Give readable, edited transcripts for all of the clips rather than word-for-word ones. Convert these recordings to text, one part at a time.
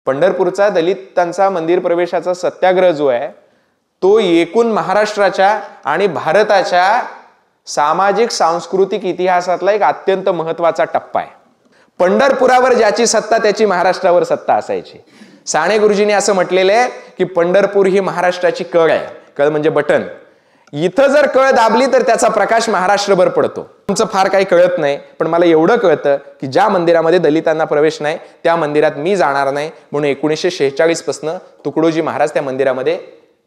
पंढरपूरचा दलितांचा मंदिर प्रवेशाचा सत्याग्रह जो आहे तो एकूण महाराष्ट्राच्या आणि भारताच्या सामाजिक सांस्कृतिक इतिहासातला एक अत्यंत महत्वाचा टप्पा आहे. पंढरपुरावर ज्याची सत्ता त्याची महाराष्ट्रावर सत्ता असायची. साने गुरुजींनी असं म्हटलेलं आहे की पंढरपूर ही महाराष्ट्राची कळ आहे. कळ म्हणजे बटन. इथं जर कळ दाबली तर त्याचा प्रकाश महाराष्ट्रभर पडतो. तुमचं फार काही कळत नाही, पण मला एवढं कळतं की ज्या मंदिरामध्ये दलितांना प्रवेश नाही त्या मंदिरात मी जाणार नाही, म्हणून 1946 पासून तुकडोजी महाराज त्या मंदिरामध्ये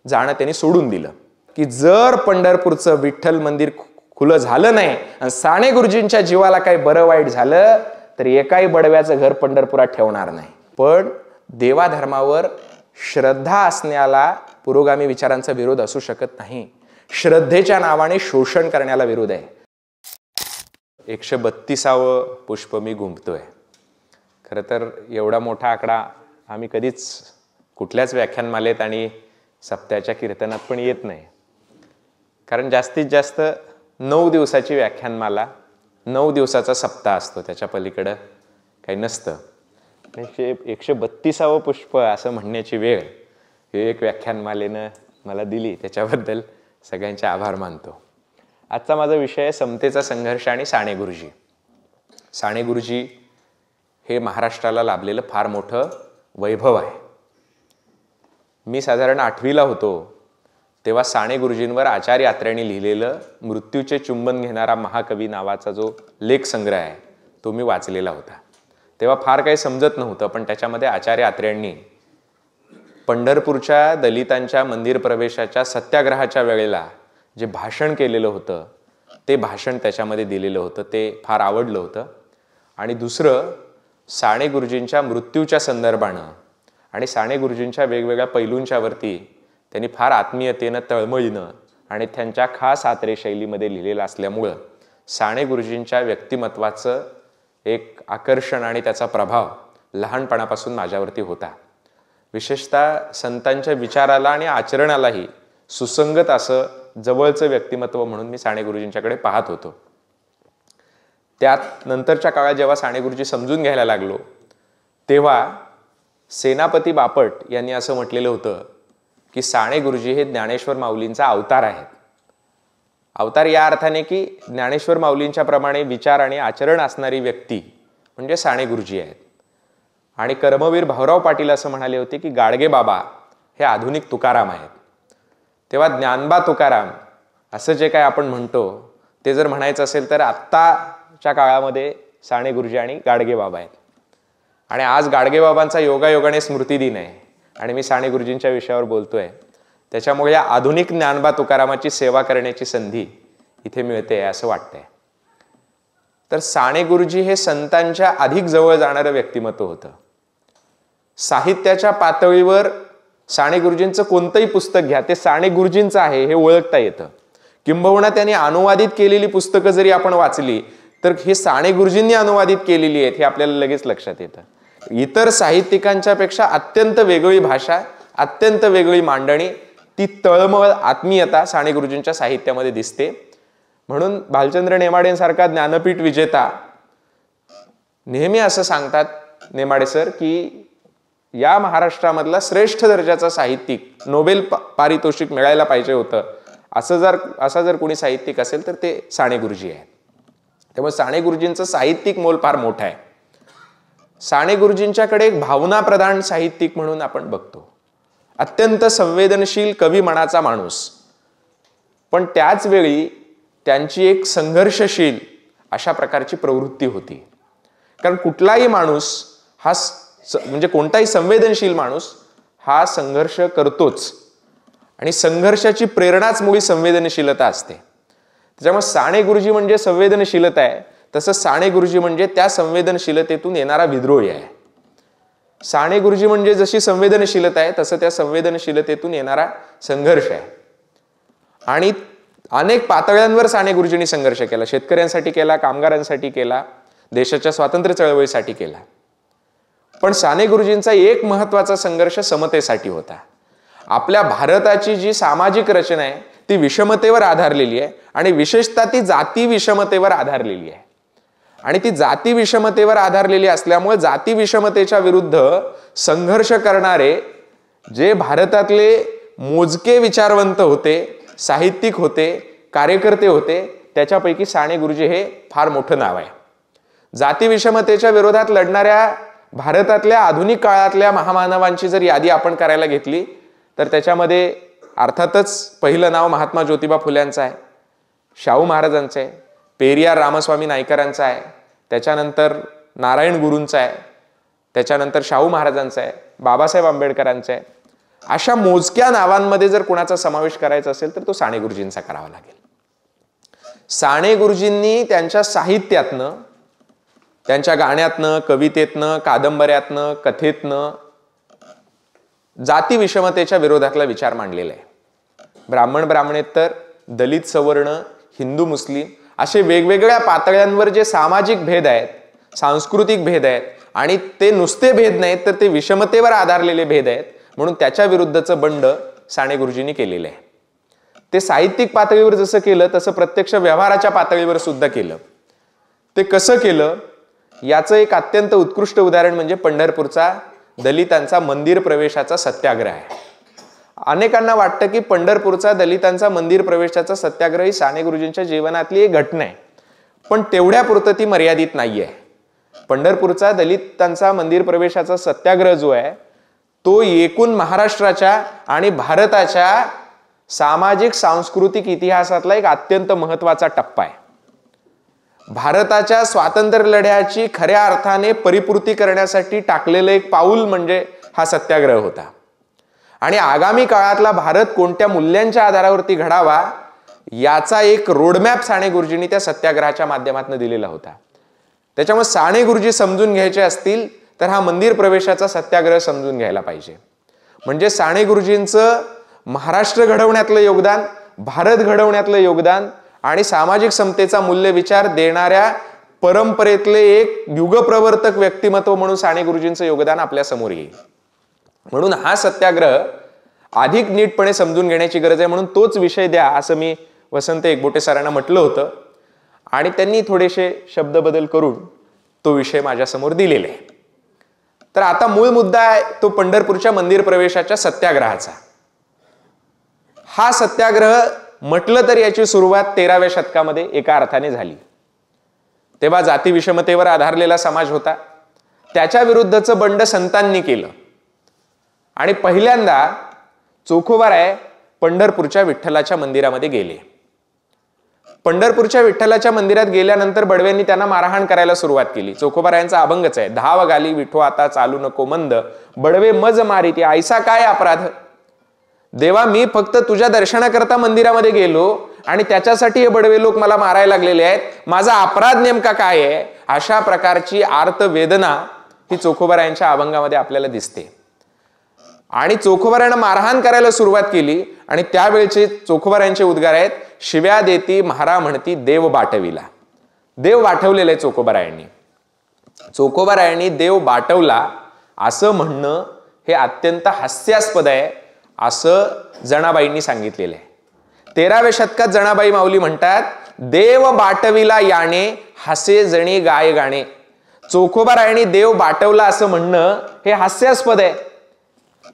जाणं त्यांनी सोडून दिलं. की जर पंढरपूरचं विठ्ठल मंदिर खुलं झालं नाही आणि साने गुरुजींच्या जीवाला काही बरं वाईट झालं तर एकाही बडव्याचं घर पंढरपुरात ठेवणार नाही. पण देवाधर्मावर श्रद्धा असण्याला पुरोगामी विचारांचा विरोध असू शकत नाही. श्रद्धेच्या नावाने शोषण करण्याला विरोध आहे. 132वे पुष्प मी गुंफतोय. खरं तर एवढा मोठा आकडा आम्ही कधीच कुठल्याच व्याख्यानमालेत आणि सप्त्याच्या कीर्तनात पण येत नाही. कारण जास्तीत जास्त 9 दिवसाची व्याख्यानमाला, 9 दिवसाचा सप्ताह असतो, त्याच्या पलीकडं काही नसतं. 132वे पुष्प असं म्हणण्याची वेळ हे एक व्याख्यानमालेनं मला दिली, त्याच्याबद्दल सगळ्यांचे आभार मानतो. आजचा माझा विषय आहे समतेचा संघर्ष आणि साने गुरुजी. साने गुरुजी हे महाराष्ट्राला लाभलेलं फार मोठं वैभव आहे. मी साधारण 8वीला होतो तेव्हा साने गुरुजींवर आचार्य आत्र्यांनी लिहिलेलं मृत्यूचे चुंबन घेणारा महाकवी नावाचा जो लेख संग्रह आहे तो मी वाचलेला होता. तेव्हा फार काही समजत नव्हतं, पण त्याच्यामध्ये आचार्य आत्र्यांनी पंढरपूरच्या दलितांच्या मंदिर प्रवेशाच्या सत्याग्रहाच्या वेळेला जे भाषण केलेलं होतं ते भाषण त्याच्यामध्ये दिलेलं होतं, ते फार आवडलं होतं. आणि दुसरं, साने गुरुजींच्या मृत्यूच्या संदर्भानं आणि साने गुरुजींच्या वेगवेगळ्या पैलूंच्या वरती त्यांनी फार आत्मीयतेनं, तळमळीनं आणि त्यांच्या खास आत्रे शैलीमध्ये लिहिलेलं असल्यामुळं साने गुरुजींच्या व्यक्तिमत्वाचं एक आकर्षण आणि त्याचा प्रभाव लहानपणापासून माझ्यावरती होता. विशेषतः संतांच्या विचाराला आणि आचरणालाही सुसंगत असं जवळचं व्यक्तिमत्व म्हणून मी साने गुरुजींच्याकडे पाहत होतो. त्यात नंतरच्या काळात जेव्हा साने गुरुजी समजून घ्यायला लागलो तेव्हा सेनापती बापट यांनी असं म्हटलेलं होतं की साने गुरुजी हे ज्ञानेश्वर माऊलींचा अवतार आहेत. अवतार या अर्थाने की ज्ञानेश्वर माऊलींच्या प्रमाणे विचार आणि आचरण असणारी व्यक्ती म्हणजे साने गुरुजी आहेत. आणि कर्मवीर भाऊराव पाटील असं म्हणाले होते की गाडगे बाबा हे आधुनिक तुकाराम आहेत. तेव्हा ज्ञानबा तुकाराम असं जे काय आपण म्हणतो ते जर म्हणायचं असेल तर आत्ताच्या काळामध्ये साने गुरुजी आणि गाडगे बाबा आहेत. आणि आज गाडगे बाबांचा योगायोगाने स्मृती दिन आहे आणि मी साने गुरुजींच्या विषयावर बोलतोय, त्याच्यामुळे या आधुनिक ज्ञानबा तुकारामाची सेवा करण्याची संधी इथे मिळते असं वाटतंय. तर साने गुरुजी हे संतांच्या अधिक जवळ जाणारं व्यक्तिमत्व होतं. साहित्याच्या पातळीवर साने गुरुजींचं कोणतंही पुस्तक घ्या ते साने गुरुजींचं आहे हे ओळखता येतं. किंबहुना त्यांनी अनुवादित केलेली पुस्तकं जरी आपण वाचली तर हे साने गुरुजींनी अनुवादित केलेली आहेत हे आपल्याला लगेच लक्षात येतं. इतर साहित्यिकांच्या पेक्षा अत्यंत वेगळी भाषा, अत्यंत वेगळी मांडणी, ती तळमळ, आत्मीयता साने गुरुजींच्या साहित्यामध्ये दिसते. म्हणून भालचंद्र नेमाडेंसारखा ज्ञानपीठ विजेता नेहमी असं सांगतात, नेमाडे सर, की या महाराष्ट्रामधला श्रेष्ठ दर्जाचा साहित्यिक, नोबेल पारितोषिक मिळायला पाहिजे होतं, असा जर कोणी साहित्यिक असेल तर ते साने गुरुजी आहेत. त्यामुळे साने गुरुजींचं साहित्यिक मोल फार मोठं आहे. साने गुरुजींच्याकडे एक भावनाप्रधान साहित्यिक म्हणून आपण बघतो. अत्यंत संवेदनशील कवी मनाचा माणूस, पण त्याच वेळी त्यांची एक संघर्षशील अशा प्रकारची प्रवृत्ती होती. कारण कुठलाही माणूस हा म्हणजे कोणताही संवेदनशील माणूस हा संघर्ष करतोच आणि संघर्षाची प्रेरणाच मुळी संवेदनशीलता असते. त्याच्यामुळे साने गुरुजी म्हणजे संवेदनशीलता आहे, तसं साने गुरुजी म्हणजे त्या संवेदनशीलतेतून येणारा विद्रोही आहे. साने गुरुजी म्हणजे जशी संवेदनशीलता आहे तसं त्या संवेदनशीलतेतून येणारा संघर्ष आहे. आणि अनेक पातळ्यांवर साने गुरुजींनी संघर्ष केला. शेतकऱ्यांसाठी केला, कामगारांसाठी केला, देशाच्या स्वातंत्र्य चळवळीसाठी केला. पण साने गुरुजींचा एक महत्वाचा संघर्ष समतेसाठी होता. आपल्या भारताची जी सामाजिक रचना आहे ती विषमतेवर आधारलेली आहे आणि विशेषतः ती जाती विषमतेवर आधारलेली आहे. आणि ती जाती विषमतेवर आधारलेली असल्यामुळे जाती विषमतेच्या विरुद्ध संघर्ष करणारे जे भारतातले मोजके विचारवंत होते, साहित्यिक होते, कार्यकर्ते होते, त्याच्यापैकी साने गुरुजी हे फार मोठं नाव आहे. जाती विषमतेच्या विरोधात लढणाऱ्या भारतातल्या आधुनिक काळातल्या महामानवांची जर यादी आपण करायला घेतली तर त्याच्यामध्ये अर्थातच पहिलं नाव महात्मा ज्योतिबा फुल्यांचं आहे, शाहू महाराजांचं आहे, पेरियार रामस्वामी नाईकरांचं आहे, त्याच्यानंतर नारायण गुरूंचं आहे, त्याच्यानंतर शाहू महाराजांचं आहे, बाबासाहेब आंबेडकरांचं आहे. अशा मोजक्या नावांमध्ये जर कोणाचा समावेश करायचा असेल तर तो साने गुरुजींचा करावा लागेल. साने गुरुजींनी त्यांच्या साहित्यातनं, त्यांच्या गाण्यातनं, कवितेतनं, कादंबऱ्यातनं, कथेतनं जाती विषमतेच्या विरोधातला विचार मांडलेला आहे. ब्राह्मण ब्राह्मणेतर, दलित सवर्ण, हिंदू मुस्लिम असे वेगवेगळ्या पातळ्यांवर जे सामाजिक भेद आहेत, सांस्कृतिक भेद आहेत आणि ते नुसते भेद नाहीत तर ते विषमतेवर आधारलेले भेद आहेत, म्हणून त्याच्या विरुद्धचं बंड साने गुरुजींनी केलेलं आहे. ते साहित्यिक पातळीवर जसं केलं तसं प्रत्यक्ष व्यवहाराच्या पातळीवर सुद्धा केलं. ते कसं केलं याचं एक अत्यंत उत्कृष्ट उदाहरण म्हणजे पंढरपूरचा दलितांचा मंदिर प्रवेशाचा सत्याग्रह आहे. अनेकांना वाटतं की पंढरपूरचा दलितांचा मंदिर प्रवेशाचा सत्याग्रह ही साने गुरुजींच्या जीवनातली एक घटना आहे, पण तेवढ्यापुरतं ती मर्यादित नाहीये. पंढरपूरचा दलितांचा मंदिर प्रवेशाचा सत्याग्रह जो आहे तो एकूण महाराष्ट्राच्या आणि भारताच्या सामाजिक सांस्कृतिक इतिहासातला एक अत्यंत महत्वाचा टप्पा आहे. भारताच्या स्वातंत्र्य लढ्याची खऱ्या अर्थाने परिपूर्ती करण्यासाठी टाकलेलं एक पाऊल म्हणजे हा सत्याग्रह होता. आणि आगामी काळातला भारत कोणत्या मूल्यांच्या आधारावरती घडावा याचा एक रोडमॅप साने गुरुजींनी त्या सत्याग्रहाच्या माध्यमातून दिलेला होता. त्याच्यामुळे साने गुरुजी समजून घ्यायचे असतील तर हा मंदिर प्रवेशाचा सत्याग्रह समजून घ्यायला पाहिजे. म्हणजे साने गुरुजींचं महाराष्ट्र घडवण्यातलं योगदान, भारत घडवण्यातलं योगदान आणि सामाजिक समतेचा मूल्य विचार देणाऱ्या परंपरेतले एक युगप्रवर्तक व्यक्तिमत्व म्हणून साने गुरुजींचं योगदान आपल्या समोर येईल. म्हणून हा सत्याग्रह अधिक नीटपणे समजून घेण्याची गरज आहे. म्हणून तोच विषय द्या असं मी वसंत एकबोटे सरांना म्हटलं होतं आणि त्यांनी थोडेसे शब्द बदल करून तो विषय माझ्यासमोर दिलेला आहे. तर आता मूळ मुद्दा आहे तो पंढरपूरच्या मंदिर प्रवेशाच्या सत्याग्रहाचा. हा सत्याग्रह म्हटलं तर याची सुरुवात 13व्या शतकामध्ये एका अर्थाने झाली. तेव्हा जाती विषमतेवर आधारलेला समाज होता, त्याच्या विरुद्धचं बंड संतांनी केलं आणि पहिल्यांदा चोखोबाराय पंढरपूरच्या विठ्ठलाच्या मंदिरामध्ये गेले. पंढरपूरच्या विठ्ठलाच्या मंदिरात गेल्यानंतर बडव्यांनी त्यांना मारहाण करायला सुरुवात केली. चोखोबारायांचा अभंगच आहे, धाव गाली विठो आता चालू नको मंद, बडवे मज मारिती आयसा काय अपराध. देवा मी फक्त तुझ्या दर्शनाकरता मंदिरामध्ये गेलो आणि त्याच्यासाठी हे बडवे लोक मला मारायला लागलेले आहेत, माझा अपराध नेमका काय आहे. अशा प्रकारची आर्त वेदना ही चोखोबारायांच्या अभंगामध्ये आपल्याला दिसते. आणि चोखोबारायांना मारहाण करायला सुरुवात केली आणि त्यावेळेचे चोखोबारायांचे उद्गार आहेत, शिव्या देती महारा म्हणती देव बाटविला. देव बाटवलेलं आहे चोखोबारायांनी. चोखोबारायांनी देव बाटवला असं म्हणणं हे अत्यंत हास्यास्पद आहे असं जनाबाईंनी सांगितलेलं आहे. 13व्या शतकात जनाबाई माऊली म्हणतात, देव बाटविला याने हसे जणी गाय गाणे. चोखोबारायांनी देव बाटवला असं म्हणणं हे हास्यास्पद आहे.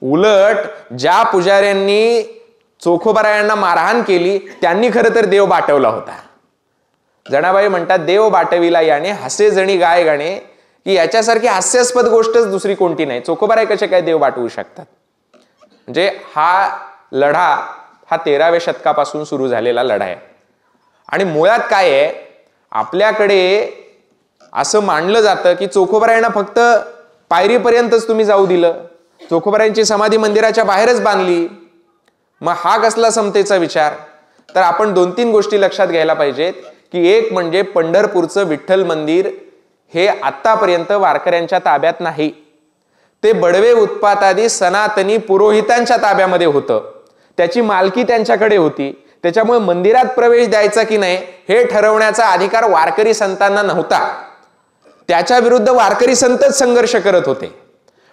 उलट ज्या पुजाऱ्यांनी चोखोबारायांना मारहाण केली त्यांनी खरं तर देव बाटवला होता. जनाबाई म्हणतात, देव बाटविला याने हसे जणी गाय गाणे, की याच्यासारखी हास्यास्पद गोष्टच दुसरी कोणती नाही. चोखोबाराय कसे काय देव बाटवू शकतात. म्हणजे हा लढा हा 13व्या शतकापासून सुरू झालेला लढा आहे. आणि मुळात काय आहे, आपल्याकडे असं मानलं जातं की चोखोबारायांना फक्त पायरीपर्यंतच तुम्ही जाऊ दिलं, चोखोबारायांची समाधी मंदिराच्या बाहेरच बांधली, मग हा कसला समतेचा विचार. तर आपण 2-3 गोष्टी लक्षात घ्यायला पाहिजेत की एक म्हणजे पंढरपूरचं विठ्ठल मंदिर हे आतापर्यंत वारकऱ्यांच्या ताब्यात नाही, ते बडवे उत्पातादी सनातनी पुरोहितांच्या ताब्यामध्ये होतं. त्याची मालकी त्यांच्याकडे होती. त्याच्यामुळे मंदिरात प्रवेश द्यायचा की नाही हे ठरवण्याचा अधिकार वारकरी संतांना नव्हता. त्याच्या विरुद्ध वारकरी संतच संघर्ष करत होते.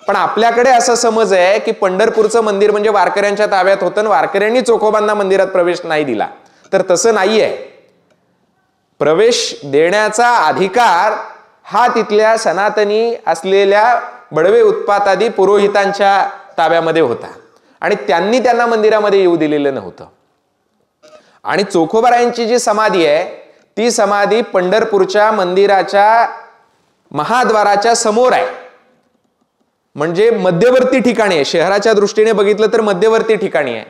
पण आपल्याकडे असा समज आहे की पंढरपूरचं मंदिर म्हणजे वारकऱ्यांच्या ताब्यात होतं आणि वारकऱ्यांनी चोखोबांना मंदिरात प्रवेश नाही दिला. तर तसं नाहीये. प्रवेश देण्याचा अधिकार हा तिथल्या सनातनी असलेल्या बडवे उत्पातादी पुरोहितांच्या ताब्यामध्ये होता आणि त्यांनी त्यांना मंदिरामध्ये येऊ दिलेलं नव्हतं. आणि चोखोबारायांची जी समाधी आहे ती समाधी पंढरपूरच्या मंदिराच्या महाद्वाराच्या समोर आहे, म्हणजे मध्यवर्ती ठिकाणी आहे. शहराच्या दृष्टीने बघितलं तर मध्यवर्ती ठिकाणी आहे.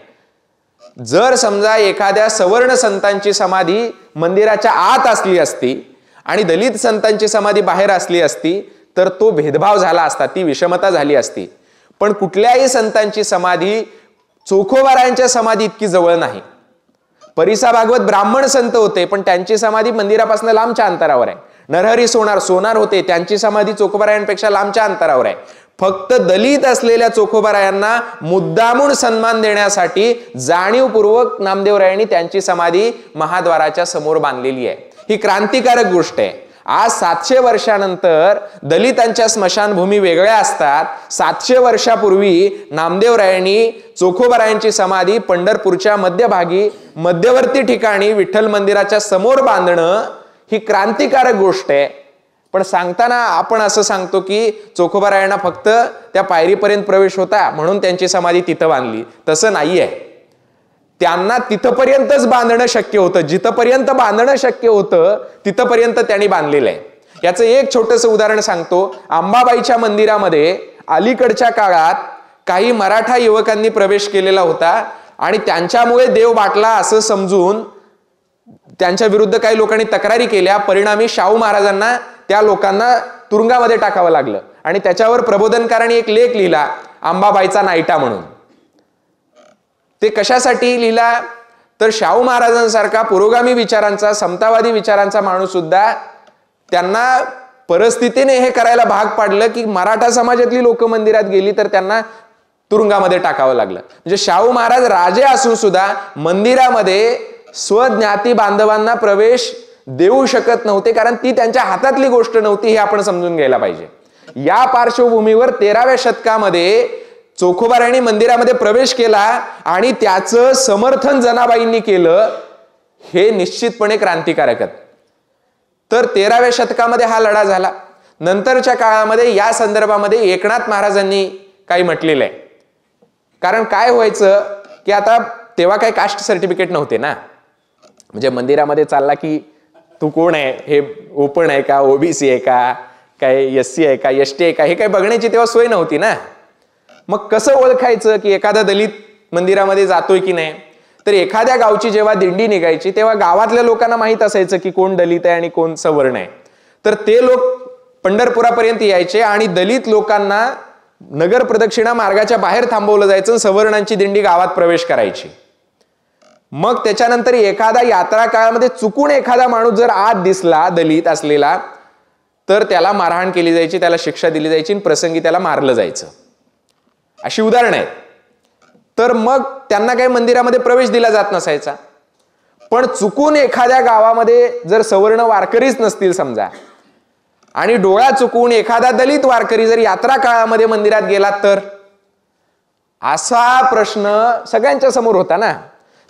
जर समजा एखाद्या सवर्ण संतांची समाधी मंदिराच्या आत असली असती आणि दलित संतांची समाधी बाहेर असली असती तर तो भेदभाव झाला असता, ती विषमता झाली असती. पण कुठल्याही संतांची समाधी चोखोबारायांच्या समाधी इतकी जवळ नाही. परिसा भागवत ब्राह्मण संत होते पण त्यांची समाधी मंदिरापासून लांबच्या अंतरावर आहे. नरहरी सोनार होते, त्यांची समाधी चोखोबारायांपेक्षा लांबच्या अंतरावर आहे. फक्त दलित असलेल्या चोखोबारायांना मुद्दामून सन्मान देण्यासाठी जाणीवपूर्वक नामदेवरायांनी त्यांची समाधी महाद्वाराच्या समोर बांधलेली आहे. ही क्रांतिकारक गोष्ट आहे. आज 700 वर्षानंतर दलितांच्या स्मशानभूमी वेगळ्या असतात. 700 वर्षापूर्वी नामदेवरायांनी चोखोबारायांची समाधी पंढरपूरच्या मध्यभागी मध्यवर्ती ठिकाणी विठ्ठल मंदिराच्या समोर बांधणं ही क्रांतिकारक गोष्ट आहे. पण सांगताना आपण असं सांगतो की चोखोबारायांना फक्त त्या पायरीपर्यंत प्रवेश होता म्हणून त्यांची समाधी तिथं बांधली. तसं नाहीये. त्यांना तिथपर्यंतच बांधणं शक्य होतं. जिथपर्यंत बांधणं शक्य होतं तिथपर्यंत त्यांनी बांधलेलं आहे. याचं एक छोटंसं उदाहरण सांगतो. अंबाबाईच्या मंदिरामध्ये अलीकडच्या काळात काही मराठा युवकांनी प्रवेश केलेला होता आणि त्यांच्यामुळे देव बाटला असं समजून त्यांच्या विरुद्ध काही लोकांनी तक्रारी केल्या. परिणामी शाहू महाराजांना त्या लोकांना तुरुंगामध्ये टाकावं लागलं आणि त्याच्यावर प्रबोधनकारांनी एक लेख लिहिला, अंबाबाईचा नायटा म्हणून. ते कशासाठी लिहिला तर शाहू महाराजांसारखा पुरोगामी विचारांचा समतावादी विचारांचा माणूस सुद्धा त्यांना परिस्थितीने हे करायला भाग पाडलं की मराठा समाजातली लोक मंदिरात गेली तर त्यांना तुरुंगामध्ये टाकावं लागलं. म्हणजे शाहू महाराज राजे असून सुद्धा मंदिरामध्ये स्वज्ञाती बांधवांना प्रवेश देऊ शकत नव्हते, कारण ती त्यांच्या हातातली गोष्ट नव्हती. हे आपण समजून घ्यायला पाहिजे. या पार्श्वभूमीवर 13व्या शतकामध्ये चोखोबारायांनी मंदिरामध्ये प्रवेश केला आणि त्याचं समर्थन जनाबाईंनी केलं. हे निश्चितपणे क्रांतिकारक आहे. तर 13व्या शतकामध्ये हा लढा झाला. नंतरच्या काळामध्ये या संदर्भामध्ये एकनाथ महाराजांनी काही म्हटलेलं आहे. कारण काय व्हायचं की आता तेव्हा काही कास्ट सर्टिफिकेट नव्हते ना. म्हणजे मंदिरामध्ये चालला की तू कोण आहे, हे ओपन आहे का, ओबीसी आहे का, काय एससी आहे का, एसटी आहे का, हे काही बघण्याची तेव्हा सोय नव्हती ना. मग कसं ओळखायचं की एखादा दलित मंदिरामध्ये जातोय की नाही. तर एखाद्या गावची जेव्हा दिंडी निघायची तेव्हा गावातल्या लोकांना माहित असायचं की कोण दलित आहे आणि कोण सवर्ण आहे. तर ते लोक पंढरपुरापर्यंत यायचे आणि दलित लोकांना नगर प्रदक्षिणा मार्गाच्या बाहेर थांबवलं जायचं. सवर्णांची दिंडी गावात प्रवेश करायची. मग त्याच्यानंतर एखादा यात्रा काळामध्ये चुकून एखादा माणूस जर आत दिसला दलित असलेला तर त्याला मारहाण केली जायची, त्याला शिक्षा दिली जायची आणि प्रसंगी त्याला मारलं जायचं. अशी उदाहरणं आहेत. तर मग त्यांना काही मंदिरामध्ये प्रवेश दिला जात नसायचा. पण चुकून एखाद्या गावामध्ये जर सवर्ण वारकरीच नसतील समजा आणि डोळा चुकून एखादा दलित वारकरी जर यात्रा काळामध्ये मंदिरात गेला तर असा प्रश्न सगळ्यांच्या समोर होता ना.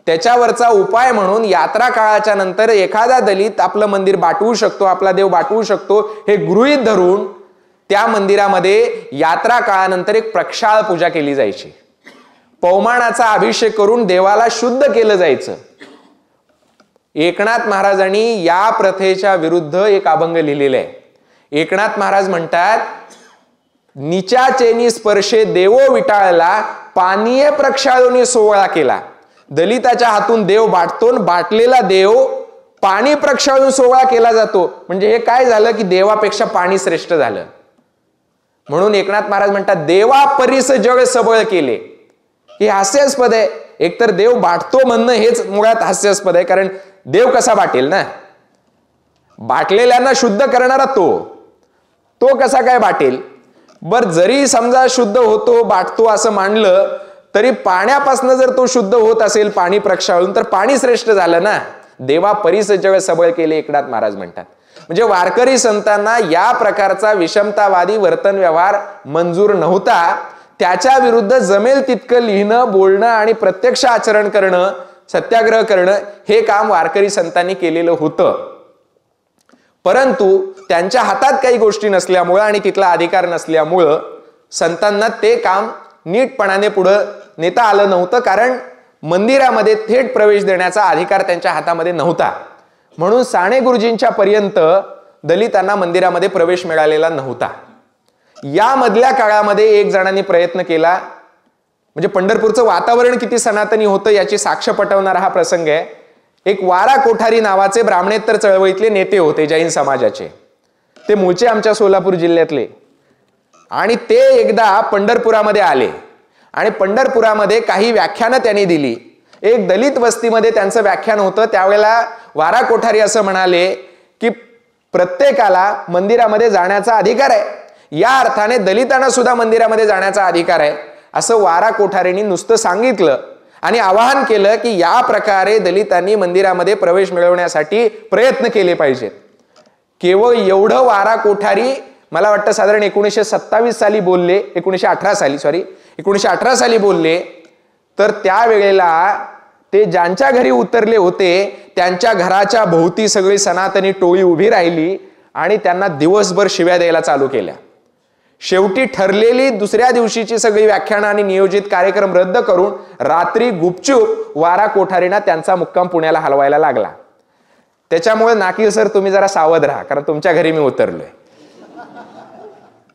त्याच्यावरचा उपाय म्हणून यात्रा काळाच्या नंतर एखादा दलित आपलं मंदिर बाटवू शकतो, आपला देव बाटवू शकतो हे गृहीत धरून त्या मंदिरामध्ये यात्रा काळानंतर एक प्रक्षाळ पूजा केली जायची. पवमानाचा अभिषेक करून देवाला शुद्ध केलं जायचं. एकनाथ महाराजांनी या प्रथेच्या विरुद्ध एक अभंग लिहिलेला आहे. एकनाथ महाराज म्हणतात, निच्या चेनी स्पर्शे देवो विटाळला, पानीय प्रक्षाळोनी सोहळा केला. दलिताच्या हातून देव बाटतो, बाटलेला देव पाणी प्रक्षाळून सोहळा केला जातो. म्हणजे हे काय झालं की देवापेक्षा पाणी श्रेष्ठ झालं. म्हणून एकनाथ महाराज म्हणतात, देवा परीस जग सबळ केले. हे हास्यास्पद आहे. एकतर देव बाटतो म्हणणं हेच मुळात हास्यास्पद आहे, कारण देव कसा बाटेल ना. बाटलेल्यांना शुद्ध करणारा तो कसा काय बाटेल. बर जरी समजा शुद्ध होतो बाटतो असं मानलं तरी पाण्यापासून जर तो शुद्ध होत असेल पाणी प्रक्षाळून तर पाणी श्रेष्ठ झालं ना. देवा परीस जग सबळ केले एकनाथ महाराज म्हणतात. म्हणजे वारकरी संतांना या प्रकारचा विषमतावादी वर्तन व्यवहार मंजूर नव्हता. त्याच्या विरुद्ध जमेल तितकं लिहिणं, बोलणं आणि प्रत्यक्ष आचरण करणं, सत्याग्रह करणं हे काम वारकरी संतांनी केलेलं होतं. परंतु त्यांच्या हातात काही गोष्टी नसल्यामुळं आणि तिथला अधिकार नसल्यामुळं संतांना ते काम नीटपणाने पुढं नेता आलं नव्हतं, कारण मंदिरामध्ये थेट प्रवेश देण्याचा अधिकार त्यांच्या हातामध्ये नव्हता. म्हणून साने गुरुजींच्या पर्यंत दलितांना मंदिरामध्ये प्रवेश मिळालेला नव्हता. या मधल्या काळामध्ये एक जणांनी प्रयत्न केला, म्हणजे पंढरपूरचं वातावरण किती सनातनी होतं याची साक्ष पटवणारा हा प्रसंग आहे. एक वारा कोठारी नावाचे ब्राह्मणेतर चळवळीतले नेते होते जैन समाजाचे. ते मूळचे आमच्या सोलापूर जिल्ह्यातले, आणि ते एकदा पंढरपुरामध्ये आले आणि पंढरपुरामध्ये काही व्याख्यानं त्यांनी दिली. एक दलित वस्तीमध्ये त्यांचं व्याख्यान होतं. त्यावेळेला वारा कोठारी असं म्हणाले की प्रत्येकाला मंदिरामध्ये जाण्याचा अधिकार आहे, या अर्थाने दलितांना सुद्धा मंदिरामध्ये जाण्याचा अधिकार आहे, असं वारा कोठारेंनी नुसतं सांगितलं आणि आवाहन केलं की या प्रकारे दलितांनी मंदिरामध्ये प्रवेश मिळवण्यासाठी प्रयत्न केले पाहिजेत. केवळ एवढं वारा कोठारी मला वाटतं साधारण 1927 साली बोलले, 1918 साली बोलले. तर त्यावेळेला ते ज्यांच्या घरी उतरले होते त्यांच्या घराच्या भोवती सगळी सनातनी टोळी उभी राहिली आणि त्यांना दिवसभर शिव्या द्यायला चालू केल्या. शेवटी ठरलेली दुसऱ्या दिवशीची सगळी व्याख्यानं आणि नियोजित कार्यक्रम रद्द करून रात्री गुपचूप वारा कोठारीना त्यांचा मुक्काम पुण्याला हलवायला लागला. त्याच्यामुळे नाकील सर तुम्ही जरा सावध राहा, कारण तुमच्या घरी मी उतरलोय.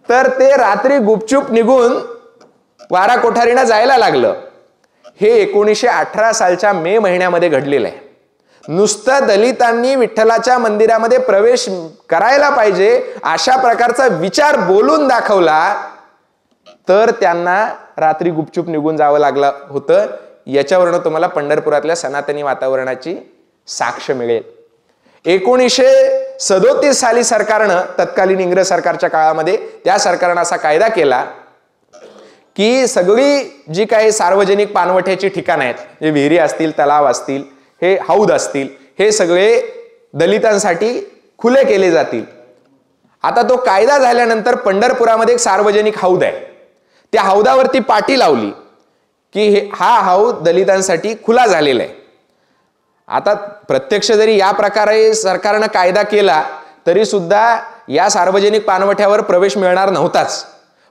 तर ते रात्री गुपचूप निघून वारा कोठारीना जायला लागलं. हे 1918 सालच्या मे महिन्यामध्ये घडलेलं आहे. नुसतं दलितांनी विठ्ठलाच्या मंदिरामध्ये प्रवेश करायला पाहिजे अशा प्रकारचा विचार बोलून दाखवला तर त्यांना रात्री गुपचूप निघून जावं लागलं होतं. याच्यावरून तुम्हाला पंढरपुरातल्या सनातनी वातावरणाची साक्ष मिळेल. 1937 साली सरकारनं, तत्कालीन इंग्रज सरकारच्या काळामध्ये त्या सरकारनं असा कायदा केला की सगळी जी काही सार्वजनिक पाणवठ्याची ठिकाणं आहेत, जे विहिरी असतील, तलाव असतील, हे हौद असतील, हे सगळे दलितांसाठी खुले केले जातील. आता तो कायदा झाल्यानंतर पंढरपुरामध्ये एक सार्वजनिक हौद आहे. त्या हौदावरती पाटी लावली की हा हौद दलितांसाठी खुला झालेला आहे. आता प्रत्यक्ष जरी या प्रकारे सरकारनं कायदा केला तरी सुद्धा या सार्वजनिक पाणवठ्यावर प्रवेश मिळणार नव्हताच,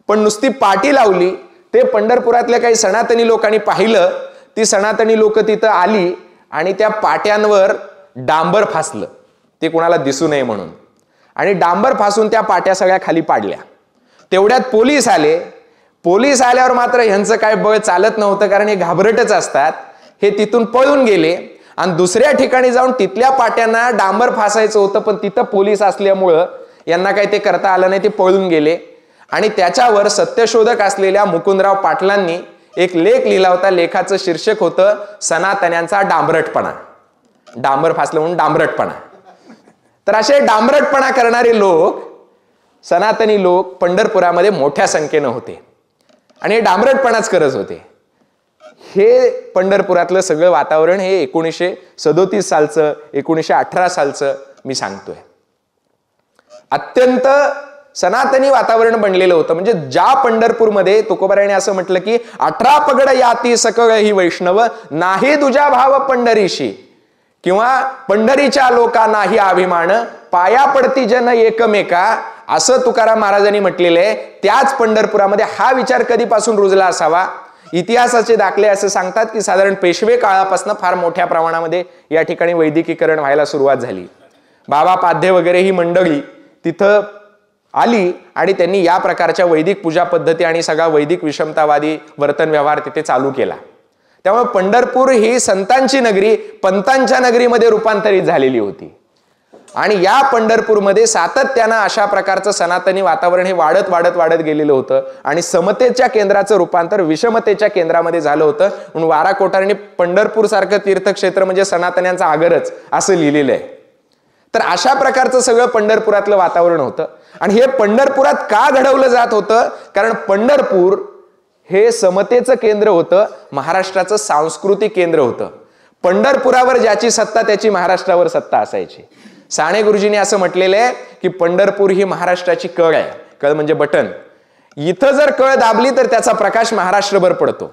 पण नुसती पाटी लावली. ते पंढरपुरातल्या काही सनातनी लोकांनी पाहिलं. ती सनातनी लोक तिथं आली आणि त्या पाट्यांवर डांबर फासलं, ते कोणाला दिसू नये म्हणून, आणि डांबर फासून त्या पाट्या सगळ्या खाली पाडल्या. तेवढ्यात पोलीस आले. पोलीस आल्यावर मात्र ह्यांचं काय बळ चालत नव्हतं, कारण हे घाबरटच असतात. हे तिथून पळून गेले आणि दुसऱ्या ठिकाणी जाऊन तिथल्या पाट्यांना डांबर फासायचं होतं, पण तिथं पोलीस असल्यामुळं यांना काही ते करता आलं नाही. ते पळून गेले आणि त्याच्यावर सत्यशोधक असलेल्या मुकुंदराव पाटलांनी एक लेख लिहिला होता. लेखाचं शीर्षक होतं सनातन्यांचा डांबरटपणा. डांबर फासलं म्हणून डांबरटपणा. तर असे डांबरटपणा करणारे लोक, सनातनी लोक पंढरपुरामध्ये मोठ्या संख्येनं होते आणि हे डांबरटपणाच करत होते. हे पंढरपुरातलं सगळं वातावरण हे 1937 सालचं, 1918 सालचं मी सांगतोय. अत्यंत सनातनी वातावरण बनलेलं होतं. म्हणजे ज्या पंढरपूरमध्ये तुकोबारायाने असं म्हटलं की 18 पगड याती सकळ ही वैष्णव, नाही दुजा भाव पंढरीशी, किंवा पंढरीच्या लोका नाही अभिमान, पाया पडती जन एकमेका, असं तुकाराम महाराजांनी म्हटलेलं आहे. त्याच पंढरपुरामध्ये हा विचार कधीपासून रुजला असावा. इतिहासाचे दाखले असं सांगतात की साधारण पेशवे काळापासून फार मोठ्या प्रमाणामध्ये या ठिकाणी वैदिकीकरण व्हायला सुरुवात झाली. बाबा पाध्ये वगैरे ही मंडळी तिथं आली आणि त्यांनी या प्रकारच्या वैदिक पूजा पद्धती आणि सगळा वैदिक विषमतावादी वर्तन व्यवहार तिथे चालू केला. त्यामुळे पंढरपूर ही संतांची नगरी पंतांच्या नगरीमध्ये रूपांतरित झालेली होती. आणि या पंढरपूरमध्ये सातत्यानं अशा प्रकारचं सनातनी वातावरण हे वाढत वाढत वाढत गेलेलं होतं आणि समतेच्या केंद्राचं रूपांतर विषमतेच्या केंद्रामध्ये झालं होतं. म्हणून वारा कोठारीने पंढरपूर सारखं तीर्थक्षेत्र म्हणजे सनातन्यांचा आगरच असं लिहिलेलं आहे. तर अशा प्रकारचं सगळं पंढरपुरातलं वातावरण होतं. आणि हे पंढरपुरात का घडवलं जात होतं? कारण पंढरपूर हे समतेचं केंद्र होतं, महाराष्ट्राचं सांस्कृतिक केंद्र होतं. पंढरपुरावर ज्याची सत्ता त्याची महाराष्ट्रावर सत्ता असायची. साने गुरुजींनी असं म्हटलेलं आहे की पंढरपूर ही महाराष्ट्राची कळ आहे. कळ म्हणजे बटन. इथं जर कळ दाबली तर त्याचा प्रकाश महाराष्ट्रभर पडतो.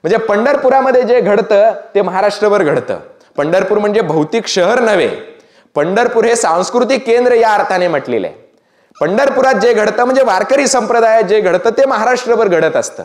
म्हणजे पंढरपुरामध्ये जे घडतं ते महाराष्ट्रभर घडतं. पंढरपूर म्हणजे भौतिक शहर नव्हे, पंढरपूर हे सांस्कृतिक केंद्र या अर्थाने म्हटलेलं आहे. पंढरपुरात जे घडतं म्हणजे वारकरी संप्रदायात जे घडतं ते महाराष्ट्रभर घडत असतं